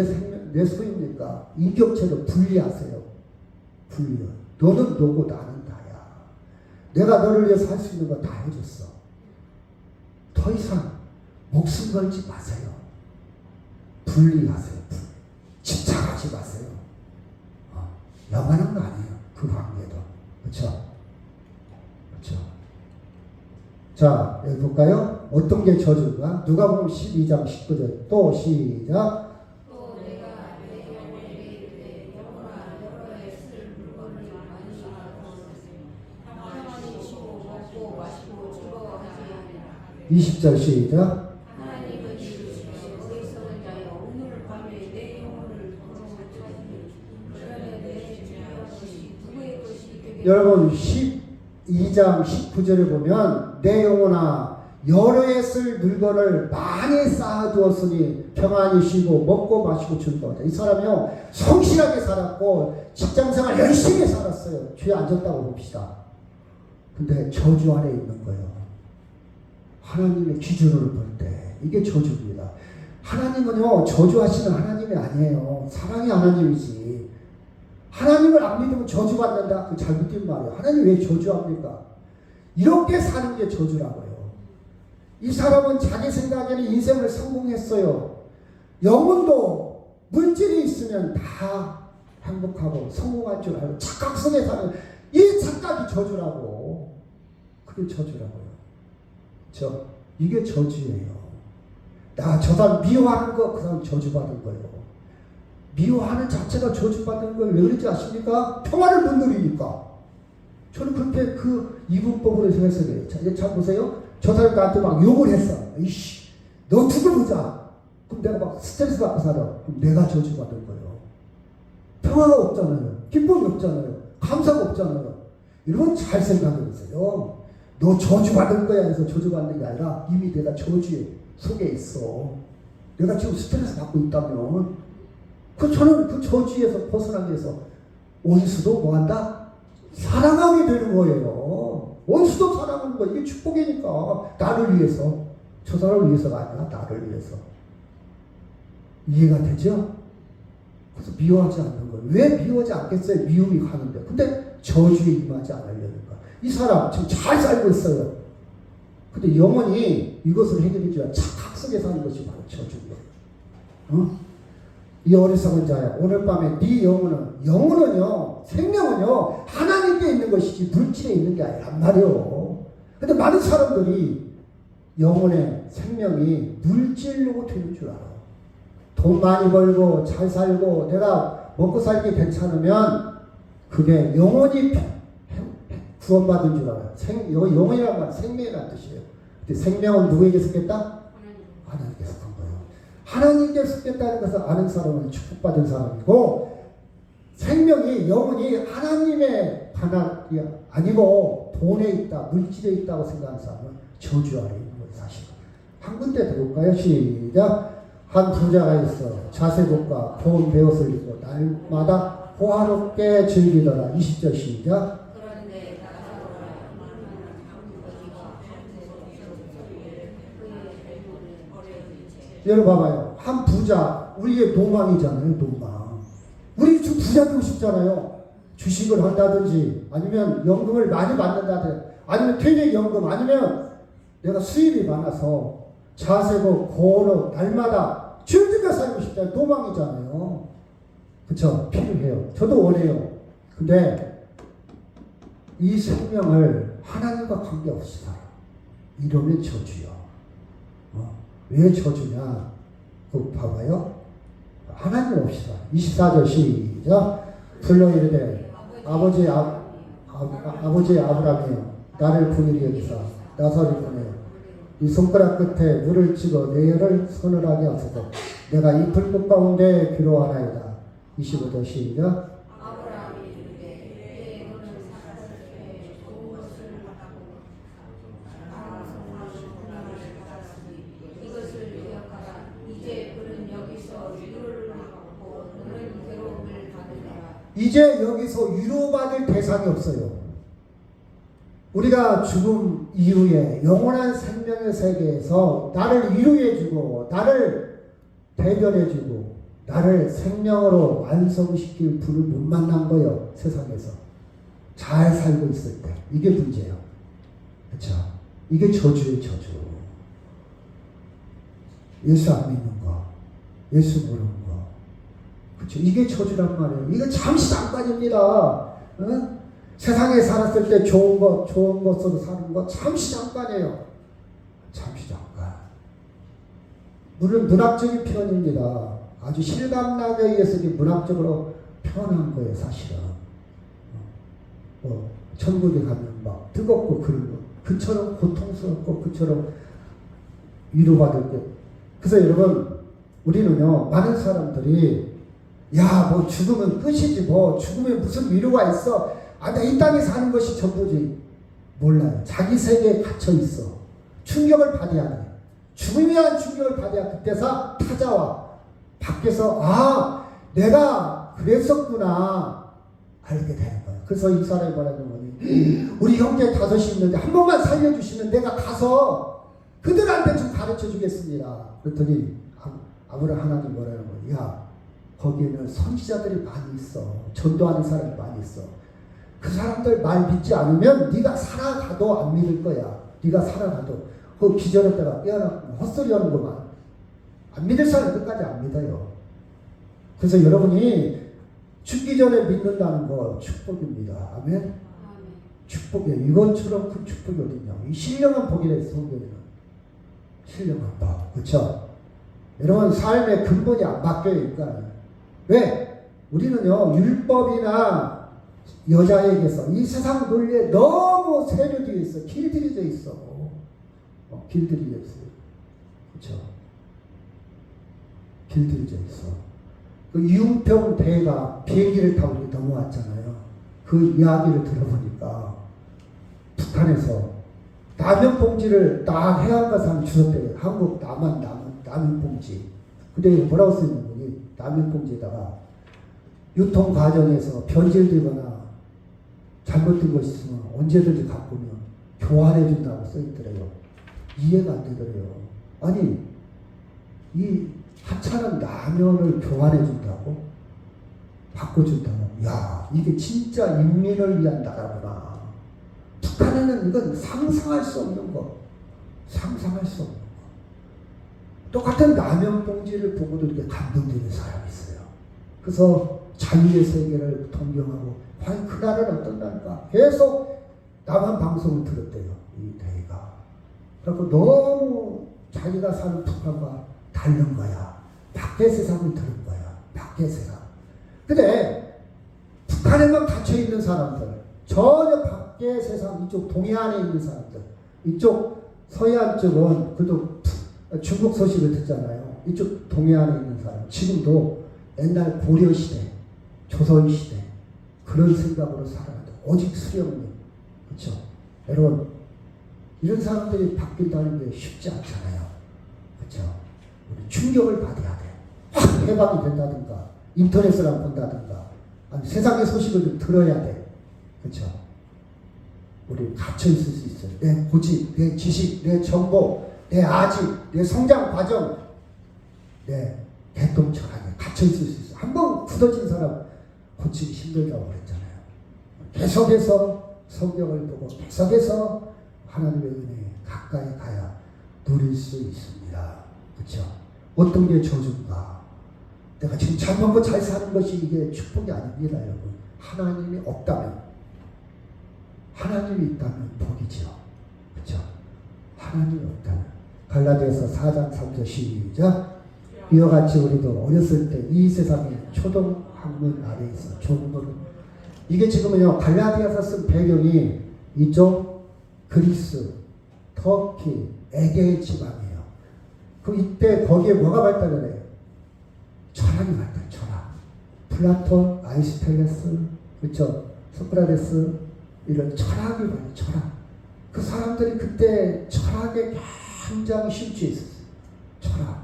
내 소유입니까? 인격체로 분리하세요. 분리요. 너는 너고 나는 나야. 내가 너를 위해서 할 수 있는 거 다 해줬어. 더 이상 목숨 걸지 마세요. 분리하세요. 집착하지 마세요. 영원한 거 아니에요. 그 관계도. 그렇죠? 자, 여기 볼까요? 어떤 게 저주인가? 누가복음 12장 19절. 또 시작. 이 20절 시작. 하나님은 이르시되 어리석은 자여 오늘 밤에 내 영혼을 거두었으니 그러면 내 주의 것이 누구의 것이 되겠느냐. 여러분 12장 19절을 보면 내 영혼아 여러 해 쓸 물건을 많이 쌓아두었으니 평안히 쉬고 먹고 마시고 즐거워하자. 이 사람이요 성실하게 살았고 직장생활 열심히 살았어요. 죄 안 졌다고 봅시다. 근데 저주 안에 있는 거예요. 하나님의 기준으로 볼 때 이게 저주입니다. 하나님은요 저주하시는 하나님이 아니에요. 사랑의 하나님이지. 하나님을 안 믿으면 저주받는다. 그 잘못된 말이에요. 하나님 왜 저주합니까? 이렇게 사는 게 저주라고요. 이 사람은 자기 생각에는 인생을 성공했어요. 영혼도 물질이 있으면 다 행복하고 성공할 줄 알고 착각 속에 사는 이 착각이 저주라고. 그게 저주라고요. 이게 저주예요. 저 사람 미워하는 거, 그 사람 저주받은 거예요. 미워하는 자체가 저주받은 걸 왜 그런지 아십니까? 평화를 못 누리니까. 저는 그렇게 그 이분법으로 해석해요. 자, 보세요. 저 사람이 나한테 막 욕을 했어. 이씨, 너 두고 보자. 그럼 내가 막 스트레스 받고 살아. 그럼 내가 저주받은 거예요. 평화가 없잖아요. 기쁨이 없잖아요. 감사가 없잖아요. 여러분 잘 생각해 보세요. 너 저주받은 거야 해서 저주받는 게 아니라 이미 내가 저주 속에 있어. 내가 지금 스트레스 받고 있다면 저는 그 저주에서 벗어나기 위해서 원수도 뭐한다? 사랑하게 되는 거예요. 원수도 사랑하는 거 이게 축복이니까. 나를 위해서. 저 사람을 위해서가 아니라 나를 위해서. 이해가 되죠? 그래서 미워하지 않는 거예요. 왜 미워하지 않겠어요? 미움이 가는데. 근데 저주에 임하지 않으려니까. 이 사람 지금 잘 살고 있어요. 근데 영원히 이것을 해결해 줘야 착각 속에 사는 것이 바로 저주예요. 이 어리석은 자야, 오늘 밤에 네 영혼은요, 생명은요, 하나님께 있는 것이지 물질에 있는 게 아니란 말이에요. 근데 많은 사람들이 영혼의 생명이 물질로 되는 줄 알아요. 돈 많이 벌고 잘 살고 내가 먹고 살기 괜찮으면 그게 영혼이 구원받은 줄 알아요. 영혼이란 말은 생명이라는 뜻이에요. 근데 생명은 누구에게 속했다? 하나님께 속한 거예요. 하나님께 속했다는 것을 아는 사람은 축복받은 사람이고, 생명이 영혼이 하나님의 하나가 아니고 돈에 있다, 물질에 있다고 생각하는 사람은 저주 아래 있는 거예요. 사실 한 군데 들어볼까요? 시작. 한 부자가 있어 자세복과 고운 베옷을 입고 날마다 호화롭게 즐기더라. 20절 시작. 여러분 봐봐요. 한 부자, 우리의 노망이잖아요. 노망. 우리 지금 부자 되고 싶잖아요. 주식을 한다든지 아니면 연금을 많이 받는다든지 아니면 퇴직연금 아니면 내가 수입이 많아서 자세고 고로 날마다 즐겁게 살고 싶잖아요. 노망이잖아요. 그쵸? 필요해요. 저도 원해요. 근데 이 생명을 하나님과 관계없이 살아. 이러면 저주요. 왜 저주냐? 그거 봐봐요. 하나님 없이 살아. 24절 시작. 불러 이르되 아버지 아브라함이여 나를 분일히 여기사 나사를 보내요. 이 손가락 끝에 물을 찍어 내 혀를 서늘하게 하소서. 내가 이 불꽃 가운데 기로하나이다. 25절 시작. 이제 여기서 위로받을 대상이 없어요. 우리가 죽음 이후에 영원한 생명의 세계에서 나를 위로해주고 나를 대변해주고 나를 생명으로 완성시킬 분을 못 만난 거예요. 세상에서 잘 살고 있을 때. 이게 문제예요. 그렇죠? 이게 저주예요. 저주. 예수 안 믿는 거, 예수 모르는 거, 그렇죠? 이게 저주란 말이에요. 이거 잠시 잠깐입니다. 응? 세상에 살았을 때 좋은 것으로 사는 거 잠시 잠깐이에요. 잠시 잠깐. 물론 문학적인 표현입니다. 아주 실감나게 의해서 문학적으로 표현한 거예요, 사실은. 천국에 가면 막 뜨겁고 그런 거. 그처럼 고통스럽고 그처럼 위로받을 때. 그래서 여러분, 우리는요, 많은 사람들이 야, 뭐 죽으면 끝이지, 뭐 죽으면 무슨 위로가 있어. 나 이 땅에 사는 것이 전부지. 몰라요. 자기 세계에 갇혀 있어. 충격을 받아야 돼. 죽음에 대한 충격을 받아야 그때서 타자와 밖에서 내가 그랬었구나 알게 되는 거예요. 그래서 이 사람이 말하는 거니, 우리 형제 5이 있는데 한 번만 살려주시면 내가 가서 그들한테 좀 가르쳐 주겠습니다. 그랬더니 아브라함 하나님 뭐라는 거야? 야, 거기에는 선지자들이 많이 있어. 전도하는 사람이 많이 있어. 그 사람들 말 믿지 않으면 네가 살아가도 안 믿을 거야. 네가 살아가도 그 기절했다가 깨어나고 헛소리 하는구만. 안 믿을 사람 끝까지 안 믿어요. 그래서 여러분이 죽기 전에 믿는다는 거 축복입니다. 아멘. 축복이에요. 이것처럼 큰 축복이 어딨냐. 이 신령한 복이래. 성경에는 신령한 복. 그렇죠? 여러분 삶의 근본이 안 바뀌어요. 그러니까 왜? 우리는요 율법이나 여자에게서 이 세상 논리에 너무 세뇌되어 있어. 길들여져 있어. 길들여져 있어요. 그렇죠? 길들여져 있어. 그 이웅평 대가 비행기를 타고 넘어왔잖아요. 그 이야기를 들어보니까 북한에서 라면 봉지를 딱 해안가상 주셨대요. 한국 라면 봉지. 근데 뭐라고 써있는 거니? 라면 봉지에다가 유통 과정에서 변질되거나 잘못된 것이 있으면 언제든지 갖고 오면 교환해 준다고 써 있더래요. 이해가 안 되더래요. 아니, 이 하찮은 라면을 교환해 준다고? 바꿔준다고? 야, 이게 진짜 인민을 위한 나라구나. 북한에는 이건 상상할 수 없는 거. 상상할 수 없는 거. 똑같은 라면 봉지를 보고도 이렇게 감동되는 사람이 있어요. 그래서 자유의 세계를 동경하고, 과연 그 날은 어떤 날까? 계속 남한 방송을 들었대요. 이 대회가. 그래서 너무 자기가 사는 북한과 다른 거야. 밖의 세상을 들은 거야. 밖의 세상. 근데 북한에만 갇혀있는 사람들, 전혀 밖의 세상, 이쪽 동해안에 있는 사람들, 이쪽 서해안 쪽은 그래도 중국 소식을 듣잖아요. 이쪽 동해안에 있는 사람, 지금도 옛날 고려시대, 조선시대 그런 생각으로 살아간다. 오직 수령님. 그렇죠? 여러분, 이런 사람들이 바뀐다는 게 쉽지 않잖아요. 그렇죠? 우리 충격을 받아야 돼. 확 해방이 된다든가, 인터넷을 안 본다든가, 아니 세상의 소식을 좀 들어야 돼. 그렇죠? 우리 갇혀 있을 수 있어요. 내 고집, 내 지식, 내 정보, 내 아직, 내 성장 과정, 내 개똥 철학에 갇혀 있을 수 있어요. 한번 굳어진 사람 고치기 힘들다고 그랬잖아요. 계속해서 성경을 보고 계속해서 하나님의 은혜에 가까이 가야 누릴 수 있습니다. 그렇죠? 어떤 게 저주인가? 내가 지금 잘 먹고 잘 사는 것이 이게 축복이 아닙니다, 여러분. 하나님이 없다면, 하나님이 있다면 복이죠. 그렇죠? 하나님이 없다면. 갈라디아서 4장 3절 시작. 이와 같이 우리도 어렸을 때 이 세상의 초동 학문 아래 있어 종로를. 이게 지금은요, 갈라디아서 쓴 배경이 이쪽 그리스, 터키, 에게 지방이에요. 그 이때 거기에 뭐가 발달을 해요? 철학이 발달, 철학. 플라톤, 아리스토텔레스, 그렇죠? 소크라테스, 이런 철학이 발달, 철학. 그 사람들이 그때 철학에 굉장히 심취해 있었어요. 철학.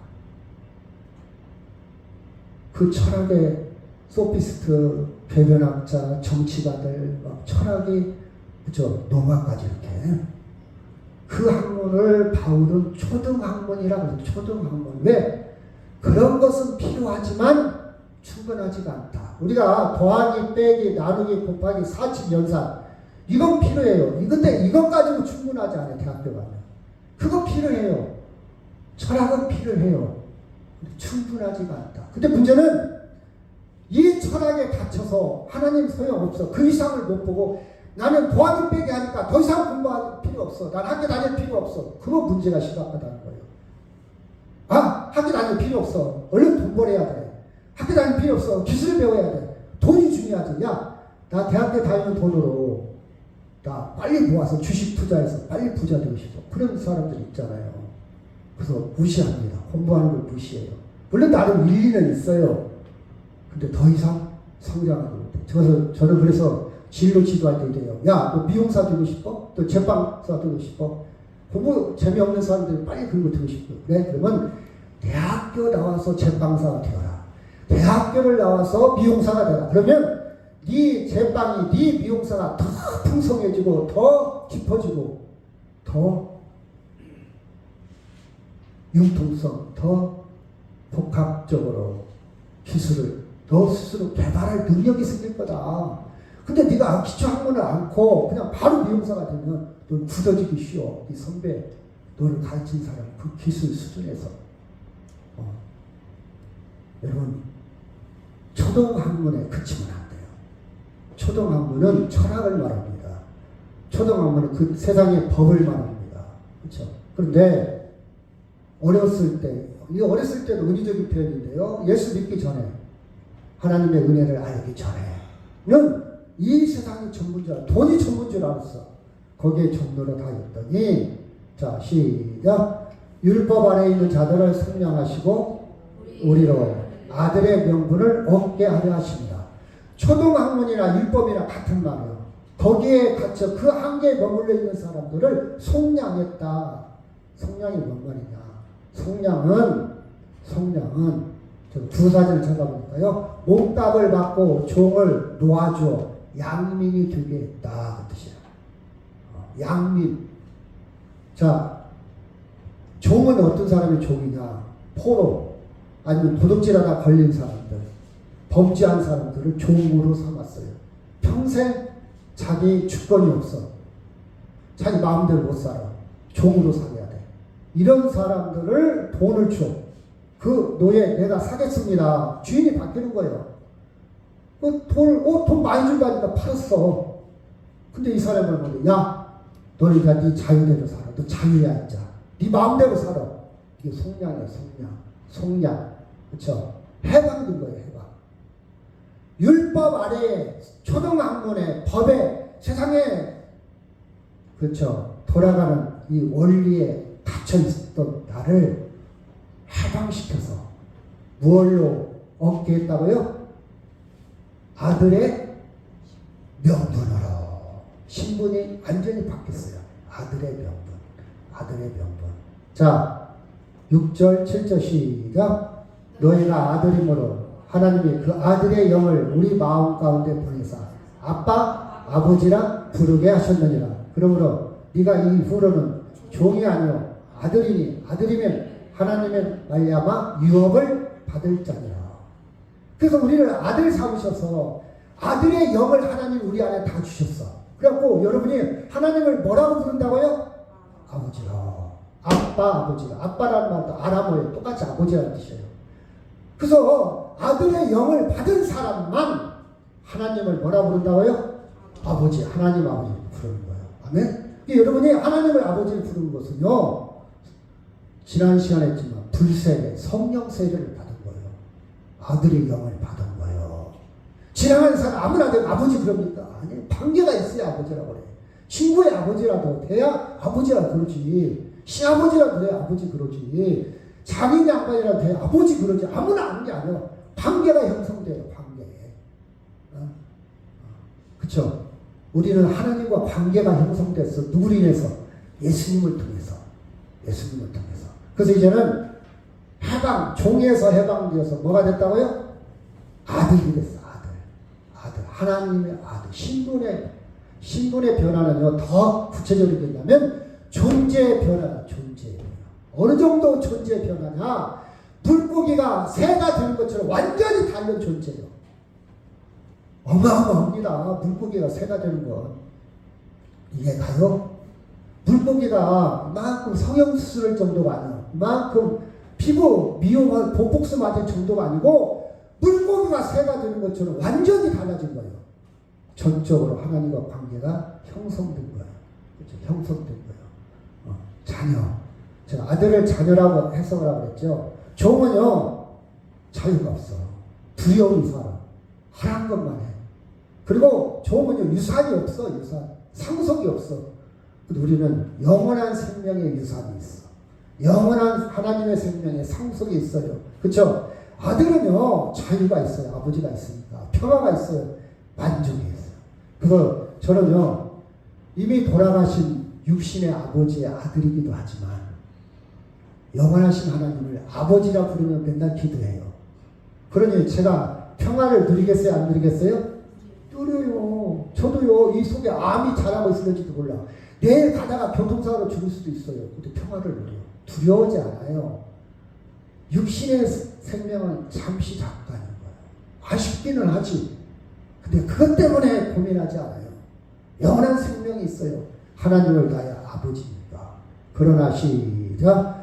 그 철학의 소피스트, 배변학자, 정치가들, 막 철학이, 그죠? 노마까지 이렇게. 그 학문을 바울은 초등학문이라고 해요. 초등학문. 왜? 그런 것은 필요하지만 충분하지가 않다. 우리가 더하기, 빼기, 나누기, 곱하기, 사칙, 연산. 이건 필요해요. 근데 이것 가지고 충분하지 않아요. 대학교 가면. 그거 필요해요. 철학은 필요해요. 충분하지가 않다. 근데 문제는 이 철학에 갇혀서 하나님 소용없어. 그 이상을 못 보고 나는 더하기 빼기 하니까 더 이상 공부할 필요 없어. 난 학교 다닐 필요 없어. 그거 문제가 심각하다는 거예요. 아, 학교 다닐 필요 없어. 얼른 돈 벌어야 돼. 학교 다닐 필요 없어. 기술을 배워야 돼. 돈이 중요하지. 야, 나 대학교 다니는 돈으로 나 빨리 모아서 주식 투자해서 빨리 부자 되고 싶어. 그런 사람들 있잖아요. 그래서 무시합니다. 공부하는 걸 무시해요. 물론 나름 일리는 있어요. 근데 더 이상 성장하지 못해. 저는 그래서 진로 지도할 때 이래요. 야, 너 미용사 되고 싶어? 또 제빵사 되고 싶어? 공부 재미없는 사람들이 빨리 그런 거 되고 싶어. 그래? 그러면 대학교 나와서 제빵사가 되어라. 대학교를 나와서 미용사가 되라. 그러면 네 제빵이, 네 미용사가 더 풍성해지고 더 깊어지고 더 융통성, 더 복합적으로 기술을 너 스스로 개발할 능력이 생길 거다. 근데 네가 기초 학문을 않고 그냥 바로 미용사가 되면 넌 굳어지기 쉬워. 네 선배, 너를 가르친 사람 그 기술 수준에서. 여러분, 초등학문에 그치면 안 돼요. 초등학문은 철학을 말합니다. 초등학문은 그 세상의 법을 말합니다. 그렇죠? 그런데 어렸을 때, 이 어렸을 때도 은유적인 표현인데요. 예수 믿기 전에, 하나님의 은혜를 알기 전에는 이 세상이 전부인 줄 알았어. 돈이 전부인 줄 알았어. 거기에 종로로 다녔더니, 자, 시작. 율법 안에 있는 자들을 성량하시고 우리로 아들의 명분을 얻게 하려 하십니다. 초등학문이나 율법이나 같은 말이에요. 거기에 갇혀 그 한계에 머물러 있는 사람들을 속량했다. 속량이 뭔 말이냐? 속량은 두 사진을 찾아보니까요. 몽땅을 받고 종을 놓아주어 양민이 되게 했다. 그 뜻이에요. 양민. 자, 종은 어떤 사람이 종이냐? 포로, 아니면 도둑질하다 걸린 사람들, 범죄한 사람들을 종으로 삼았어요. 평생 자기 주권이 없어. 자기 마음대로 못 살아. 종으로 살아야 돼. 이런 사람들을 돈을 줘. 그 노예 내가 사겠습니다. 주인이 바뀌는 거예요. 돈 많이 준다니까 팔았어. 근데 이 사람은 뭐냐? 야, 너는 이제 네 자유대로 살아. 너 자유에 앉아. 네 마음대로 살아. 이게 속량이에요. 속량. 그렇죠? 해방된 거예요. 해방. 율법 아래에 초등학문에 법에 세상에 그렇죠. 돌아가는 이 원리에 갇혀 있었던 나를 해방시켜서 무엇로 얻게 했다고요? 아들의 명분으로. 신분이 완전히 바뀌었어요. 아들의 명분. 자, 6절 7절 시작. 너희가 아들이므로 하나님이 그 아들의 영을 우리 마음 가운데 보내사 아빠 아버지라 부르게 하셨느니라. 그러므로 네가 이후로는 종이 아니요 아들이니 아들이면 하나님의 말미암아 유업을 받을 자니라. 그래서 우리를 아들 삼으셔서 아들의 영을 하나님 우리 안에 다 주셨어. 그래갖고 여러분이 하나님을 뭐라고 부른다고요? 아버지라. 아빠 아버지라. 아빠라는 말도 아람어에 똑같이 아버지라는 뜻이에요. 그래서 아들의 영을 받은 사람만 하나님을 뭐라 부른다고요? 아버지, 하나님 아버지 부르는 거예요. 아멘? 여러분이 하나님을 아버지를 부르는 것은요, 지난 시간에 했지만 불세례, 성령 세례를 받은 거예요. 아들의 영을 받은 거예요. 지나가는 사람 아무나 되면 아버지 그럽니까? 아니, 관계가 있어야 아버지라고 그래. 친구의 아버지라도 돼야 아버지라 그러지. 시아버지라도 돼야 아버지 그러지. 자기 양반이라도 돼야 아버지 그러지. 아무나 하는 게 아니야. 관계가 형성돼요. 관계. 그쵸? 우리는 하나님과 관계가 형성됐어. 누구로 인해서? 예수님을 통해서. 그래서 이제는 해방, 종에서 해방되어서 뭐가 됐다고요? 아들이 됐어. 아들. 하나님의 아들. 신분의 변화는요, 더 구체적으로 된다면 존재의 변화다. 존재의 변화. 어느 정도 존재의 변화냐? 물고기가 새가 되는 것처럼 완전히 다른 존재예요. 어마어마합니다. 물고기가 새가 되는 건. 이해가요? 물고기가 이만큼 성형수술할 정도가 아니에요. 이만큼 피부 미용할 보폭스 맞을 정도가 아니고 물고기가 새가 되는 것처럼 완전히 달라진 거예요. 전적으로 하나님과 관계가 형성된 거예요. 그렇죠? 형성된 거예요. 자녀. 제가 아들을 자녀라고 해석을 하고 그랬죠. 종은요, 자유가 없어. 두려움이 살아. 하라는 것만 해. 그리고 종은요, 유산이 없어. 상속이 없어. 근데 우리는 영원한 생명의 유산이 있어. 영원한 하나님의 생명의 상속이 있어요. 그렇죠? 아들은요, 자유가 있어요. 아버지가 있으니까. 평화가 있어요. 만족이 있어요. 그래서 저는요, 이미 돌아가신 육신의 아버지의 아들이기도 하지만 영원하신 하나님을 아버지라 부르면 맨날 기도해요. 그러니 제가 평화를 누리겠어요? 안 누리겠어요? 누려요. 저도요, 이 속에 암이 자라고 있을지도 몰라. 내일 가다가 교통사고로 죽을 수도 있어요. 근데 평화를 누려요. 두려워하지 않아요. 육신의 생명은 잠시 잠깐인 거예요. 아쉽기는 하지. 근데 그것 때문에 고민하지 않아요. 영원한 생명이 있어요. 하나님을 나의 아버지니까. 그러나 시작.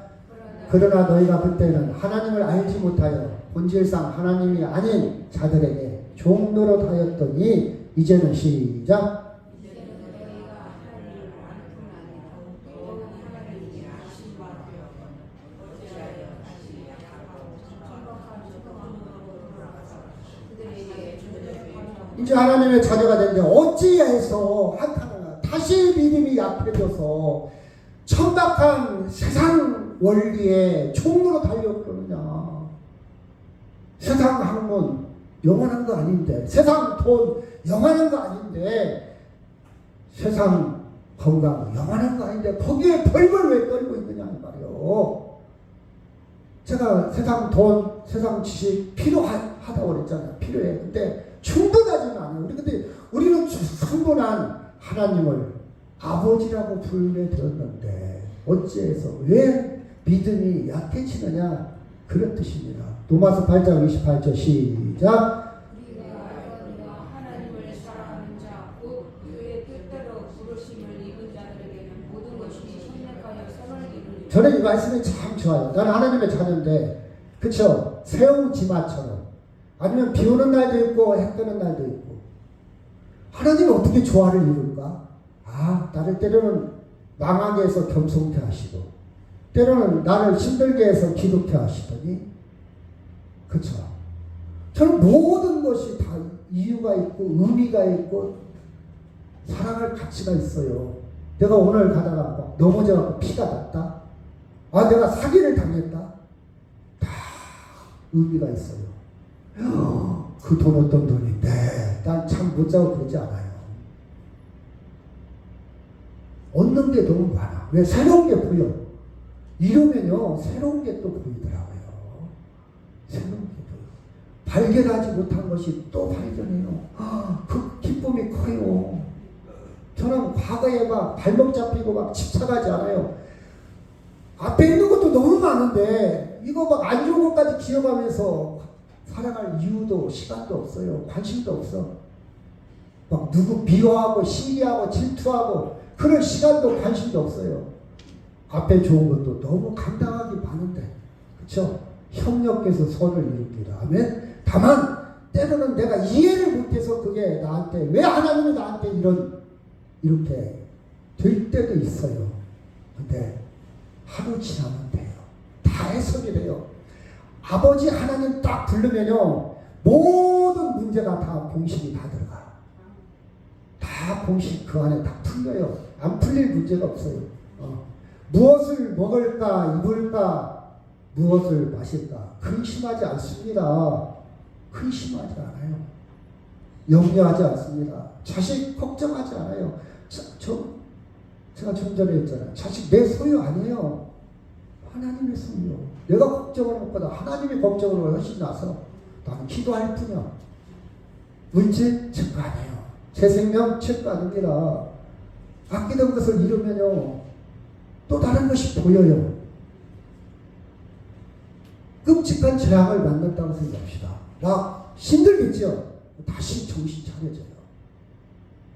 그러나 너희가 그때는 하나님을 알지 못하여 본질상 하나님이 아닌 자들에게 종노릇 하였더니 이제는 시작. 이제 하나님의 자녀가 되는데 어찌해서 한탄하나 다시 믿음이 약해져서 천박한 세상 원리에 총으로 달려들느냐. 세상 학문 영원한 거 아닌데, 세상 돈 영원한 거 아닌데, 세상 건강 영원한 거 아닌데 거기에 벌벌 왜 떨고 있느냐 이 말이요. 제가 세상 돈 세상 지식 필요하다고 그랬잖아요. 필요해. 근데 충분하지는 않아요. 근데 우리는 충분한 하나님을 아버지라고 부르게 되었는데 어찌해서 왜 믿음이 약해지느냐 그런 뜻입니다. 로마서 8장 28절 시작. 우리가 알거니와 하나님을 사랑하는 자 곧 그의 뜻대로 부르심을 입은 자들에게는 모든 것이 협력하여 선을 이루니. 저는 이 말씀이 참 좋아요. 나는 하나님의 자녀인데 그쵸? 새우지마처럼 아니면 비 오는 날도 있고 해 뜨는 날도 있고 하나님은 어떻게 조화를 이룰까? 나를 때로는 망하게 해서 겸손케 하시고 때로는 나를 힘들게 해서 기쁘게 하시더니 그쵸? 저는 모든 것이 다 이유가 있고 의미가 있고 사랑할 가치가 있어요. 내가 오늘 가다가 넘어져서 피가 났다? 내가 사기를 당했다? 다 의미가 있어요. 그 돈 어떤 돈인데 난 참 못 자고 그러지 않아요. 얻는 게 너무 많아. 왜? 새로운 게 보여. 이러면요 새로운 게 또 보이더라고요. 새로운 게 보여. 발견하지 못한 것이 또 발견해요. 그 기쁨이 커요. 저는 과거에 막 발목 잡히고 막 집착하지 않아요. 앞에 있는 것도 너무 많은데 이거 막 안 좋은 것까지 기억하면서 살아갈 이유도 시간도 없어요. 관심도 없어. 막 누구 비호하고 시기하고 질투하고 그럴 시간도 관심도 없어요. 앞에 좋은 것도 너무 감당하기 많은데 그렇죠? 협력해서 선을 이룹니다. 아멘. 다만 때로는 내가 이해를 못해서 그게 나한테 왜 하나님이 나한테 이렇게 될 때도 있어요. 근데 하루 지나면 돼요. 다 해석이 돼요. 아버지 하나님 딱 부르면요 모든 문제가 다 공식이 다 들어가. 다 공식 그 안에 다 풀려요. 안 풀릴 문제가 없어요. 무엇을 먹을까 입을까 무엇을 마실까 근심하지 않습니다. 근심하지 않아요. 염려하지 않습니다. 자식 걱정하지 않아요. 제가 좀 전에 했잖아요. 자식 내 소유 아니에요. 하나님의 소유. 내가 걱정하는 것보다 하나님이 걱정을 훨씬 나서 나는 기도할 뿐이야. 물질 증거 아니에요. 제 생명 증거 아닙니다. 아끼던 것을 잃으면요 또 다른 것이 보여요. 끔찍한 재앙을 만났다고 생각합시다. 막 힘들겠죠. 다시 정신 차려져요.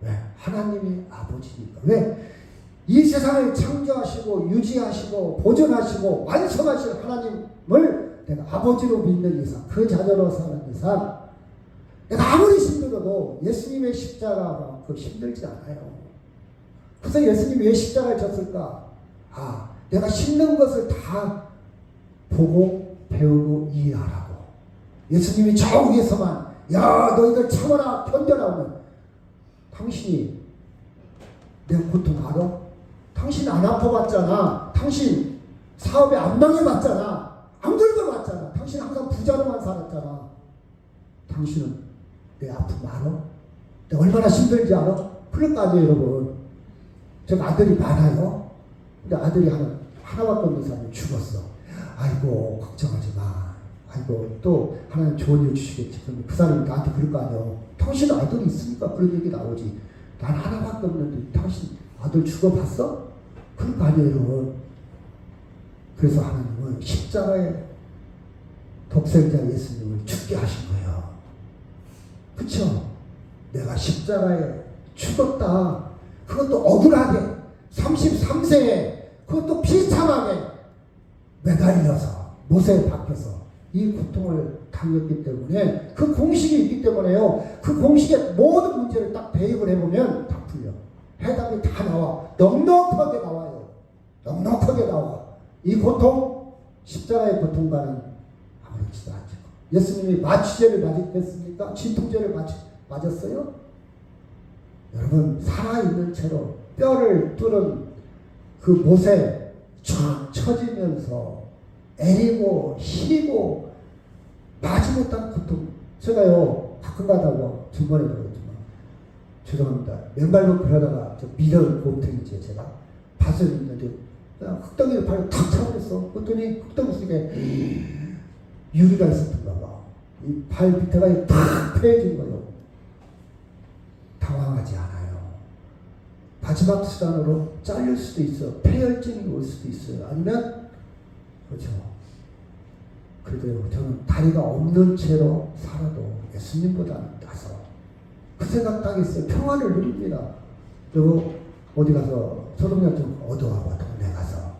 왜? 하나님이 아버지니까. 왜? 이 세상을 창조하시고 유지하시고 보존하시고 완성하실 하나님을 내가 아버지로 믿는 이상 그 자녀로 사는 이상 내가 아무리 힘들어도 예수님의 십자가가 그 힘들지 않아요. 그래서 예수님이 왜 십자가를 졌을까? 내가 힘든 것을 다 보고 배우고 이해하라고. 예수님이 저 위에서만 너희들 참아라 견뎌라 하면 당신이 내 고통 알아? 당신 안 아파봤잖아. 당신 사업에 안 망해봤잖아. 안 긁어봤잖아. 당신 항상 부자로만 살았잖아. 당신은 내 아픔 알아? 내가 얼마나 힘들지 알아? 그럴 거 아니에요 여러분. 제가 아들이 많아요. 근데 아들이 하나밖에 없는 사람이 죽었어. 아이고 걱정하지 마. 아이고 또 하나님 좋은 일 주시겠지. 그럼 그 사람이 나한테 그럴 거 아니에요. 당신 아들이 있으니까 그런 얘기 나오지. 난 하나밖에 없는데 당신 아들 죽어봤어? 그런 거 아니에요 여러분. 그래서 하나님은 십자가에 독생자 예수님을 죽게 하신 거예요. 그쵸? 내가 십자가에 죽었다. 그것도 억울하게 33세에 그것도 비참하게 매달려서 못에 박혀서 이 고통을 당했기 때문에 그 공식이 있기 때문에요. 그 공식의 모든 문제를 딱 대입을 해보면 다 풀려. 해답이 다 나와. 넉넉하게 나와요. 넉넉하게 나와. 이 고통, 십자가의 고통과는 아무렇지도 않죠. 예수님이 마취제를 맞았겠습니까? 진통제를 맞았어요? 여러분 살아있는 채로 뼈를 뚫은 그 못에 촥 쳐지면서 애리고 시리고 마지 못한 고통. 제가요 가끔 가다가 중간에 그러지만 죄송합니다. 맨발로 그러다가 저 미련 곰탱이죠. 제가 밭을 있는데 그냥 흙덩이를 발로 탁 차버렸어. 그랬더니 흙덩이 속에 유리가 있었던가 봐. 이 발 밑에가 탁 패해진 거예요. 당황하지 않아요. 마지막 수단으로 잘릴 수도 있어. 폐혈증이 올 수도 있어요. 아니면 그렇죠. 그래도 저는 다리가 없는 채로 살아도 예수님보다는 나서 그 생각 딱 있어요. 평안을 누립니다. 그리고 어디 가서 소독약 좀 얻어와봐. 동네 가서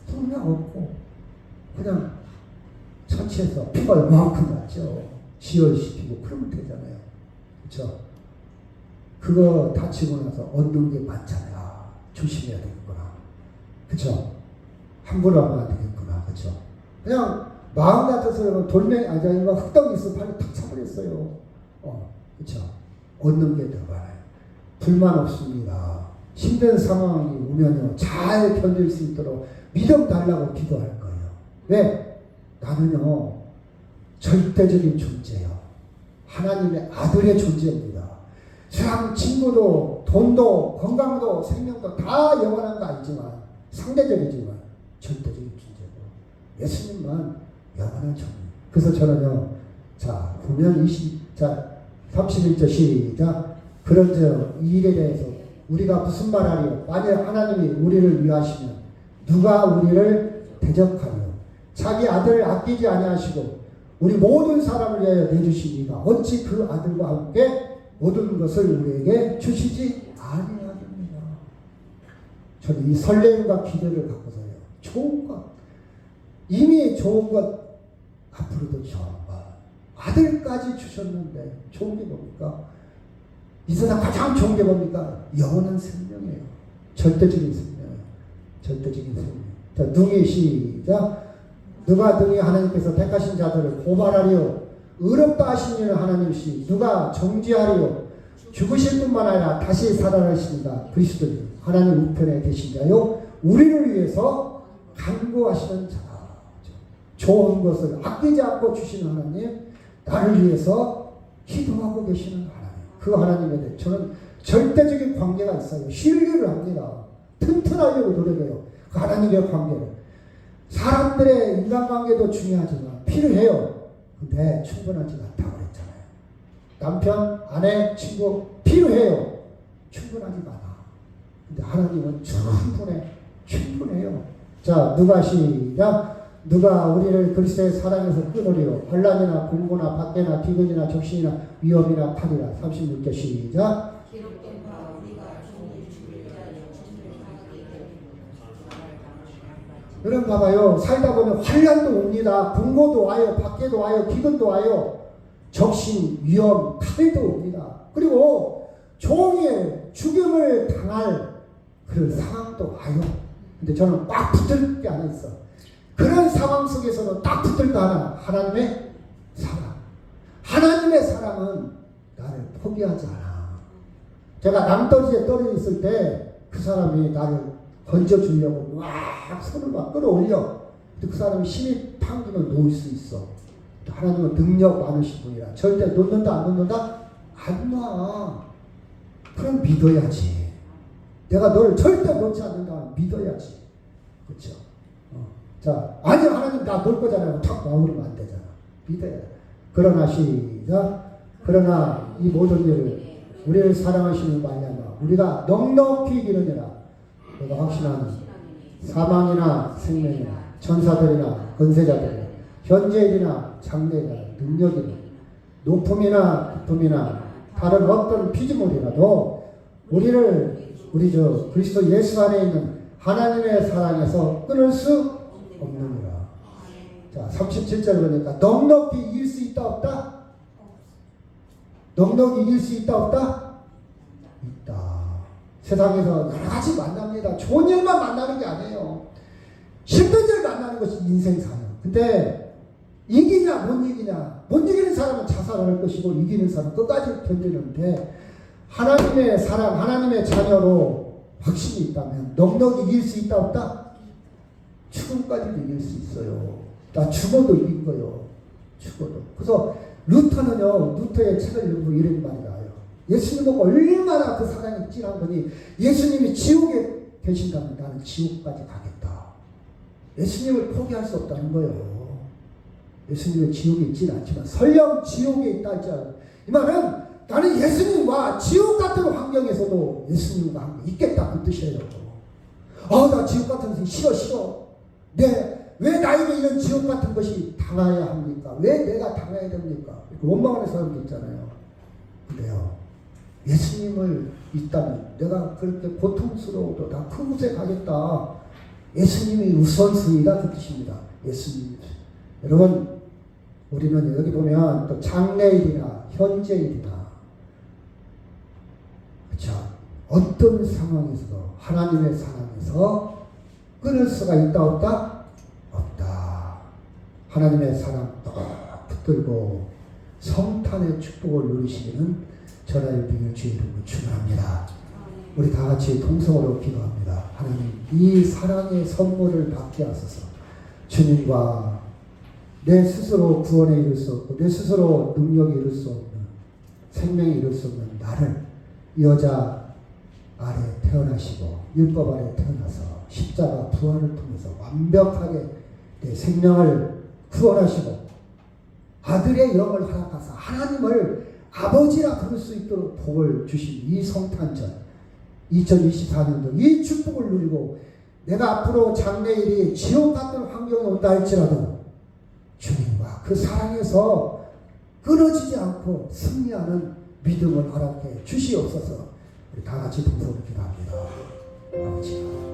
소독약 얻고 그냥 처치해서 피가 얼마만큼 났죠. 지혈시키고 그러면 되잖아요. 그렇죠? 그거 다치고 나서 얻는 게 많잖아요. 아, 조심해야 되겠구나. 그렇죠? 함부로 하면 안 되겠구나. 그렇죠? 그냥 마음 같아서 돌멩이 아니면 흙덩이 있어 발로 탁 차버렸어요. 그렇죠? 얻는 게 더 많아요. 불만 없습니다. 힘든 상황이 오면요 잘 견딜 수 있도록 믿음 달라고 기도할 거예요. 왜? 나는요 절대적인 존재요. 하나님의 아들의 존재입니다. 세상 친구도 돈도 건강도 생명도 다 영원한 거 알지만 상대적이지만 절대적인 존재고 예수님만 영원한 존재. 그래서 저는요 자 보면 31절 시작. 그런즉 이 일에 대해서 우리가 무슨 말하리요? 만약 하나님이 우리를 위하시면 누가 우리를 대적하며 자기 아들을 아끼지 아니하시고 우리 모든 사람을 위하여 내주시니가 어찌 그 아들과 함께 모든 것을 우리에게 주시지 아니하겠느냐. 저는 이 설렘과 기대를 갖고서요. 좋은 것, 이미 좋은 것, 앞으로도 좋은 것, 아들까지 주셨는데 좋은 게 뭡니까? 이 세상 가장 좋은 게 뭡니까? 영원한 생명이에요. 절대적인 생명이에요. 절대적인 생명. 자, 능히 시작. 누가 등이 하나님께서 택하신 자들을 고발하리요 의롭다 하신 이는 하나님이시 누가 정죄하리요 죽으실 뿐만 아니라 다시 살아나시니가 그리스도니 하나님 우편에 계신 자요 우리를 위해서 간구하시는 자다. 좋은 것을 아끼지 않고 주시는 하나님, 나를 위해서 기도하고 계시는 하나님, 그 하나님에 대해 저는 절대적인 관계가 있어요. 신뢰를 합니다. 튼튼하려고 노력해요. 그 하나님의 관계를. 사람들의 인간관계도 중요하지만 필요해요. 근데 충분하지 않다고 그랬잖아요. 남편, 아내, 친구 필요해요. 충분하지가 않아. 근데 하나님은 충분해요. 자, 누가 시작. 누가 우리를 그리스도의 사랑에서 끊으리요. 환난이나 공고나 박해나 비근이나 적신이나 위험이나 칼이라. 36절 시작. 기록된 바 우리가 종일 죽을 자여 여러분 봐봐요. 살다 보면 환난도 옵니다. 공고도 와요. 박해도 와요. 기근도 와요. 적신, 위험, 칼도 옵니다. 그리고 종일 죽음을 당할 그런 상황도 와요. 근데 저는 꽉 붙을 게 하나 있어. 그런 상황 속에서도 딱 붙을 거 하나. 하나님의 사랑. 하나님의 사랑은 나를 포기하지 않아. 제가 남떨이에 떨어져 있을 때 그 사람이 나를 건져주려고 막 손을 막 끌어올려. 근데 그 사람이 힘이 팡기면 놓을 수 있어. 하나님은 능력 많으신 분이라 절대 놓는다 안 놓는다? 안 놔. 그럼 믿어야지. 내가 널 절대 놓지 않는다. 믿어야지. 그렇죠? 자, 아니 하나님 나 놓을 거잖아요. 탁 나오면 안 되잖아. 믿어야 돼. 그러나 시작. 그러나 이 모든 일을 우리를 사랑하시는 말이야마 우리가 넉넉히 이르느라 내가 확신하는 사망이나 생명이나 천사들이나 권세자들이나 현재일이나 장래이나 능력이나 높음이나 깊음이나 다른 어떤 피조물이라도 우리 저 그리스도 예수 안에 있는 하나님의 사랑에서 끊을 수 없느니라. 자, 37절 보니까 넉넉히 이길 수 있다 없다? 넉넉히 이길 수 있다 없다? 있다. 세상에서 여러 가지 만납니다. 좋은 일만 만나는 게 아니에요. 힘든 일 만나는 것이 인생 사역. 근데 이기냐 못 이기냐. 못 이기는 사람은 자살할 것이고 이기는 사람은 끝까지 견디는데 하나님의 사랑, 하나님의 자녀로 확신이 있다면 넉넉히 이길 수 있다 없다? 죽음까지도 이길 수 있어요. 나 죽어도 이긴 거요. 죽어도. 그래서 루터의 책을 읽고 이런 말이 나와요. 예수님 보고 얼마나 그 사랑이 진한 거니 예수님이 지옥에 계신다면 나는 지옥까지 가겠다. 예수님을 포기할 수 없다는 거예요. 예수님의 지옥에 있지는 않지만 설령 지옥에 있다 할지라도 이 말은 나는 예수님과 지옥 같은 환경에서도 예수님과 함께 있겠다 그 뜻이에요. 나 지옥 같은 것이 싫어. 왜 나에게 이런 지옥 같은 것이 당해야 합니까? 왜 내가 당해야 됩니까? 이렇게 원망하는 사람도 있잖아요. 근데요, 예수님을 있다면 내가 그렇게 고통스러워도 나 그곳에 가겠다. 예수님이 우선순위다 그 뜻입니다. 예수님. 여러분, 우리는 여기 보면 또 장래일이나 현재일이나 그렇죠. 어떤 상황에서도 하나님의 사랑에서 끊을 수가 있다 없다? 없다. 하나님의 사랑 또 붙들고 성탄의 축복을 누리시기는 전하의 비밀 주의 이름으로 축원합니다. 우리 다 같이 통성으로 기도합니다. 하나님, 이 사랑의 선물을 받게 하소서. 주님과 내 스스로 구원에 이를 수 없고 내 스스로 능력에 이를 수 없는 생명에 이를 수 없는 나를 이 여자 아래 태어나시고 율법 아래 태어나서 십자가 부활을 통해서 완벽하게 내 생명을 구원하시고 아들의 영을 허락하사 하나님을 아버지라 부를 수 있도록 복을 주신 이 성탄절 2024년도 이 축복을 누리고 내가 앞으로 장래일이 지옥 같은 환경에 온다 할지라도 주님과 그 사랑에서 끊어지지 않고 승리하는 믿음을 허락해 주시옵소서. 우리 다 같이 동서로 기도합니다. 아버지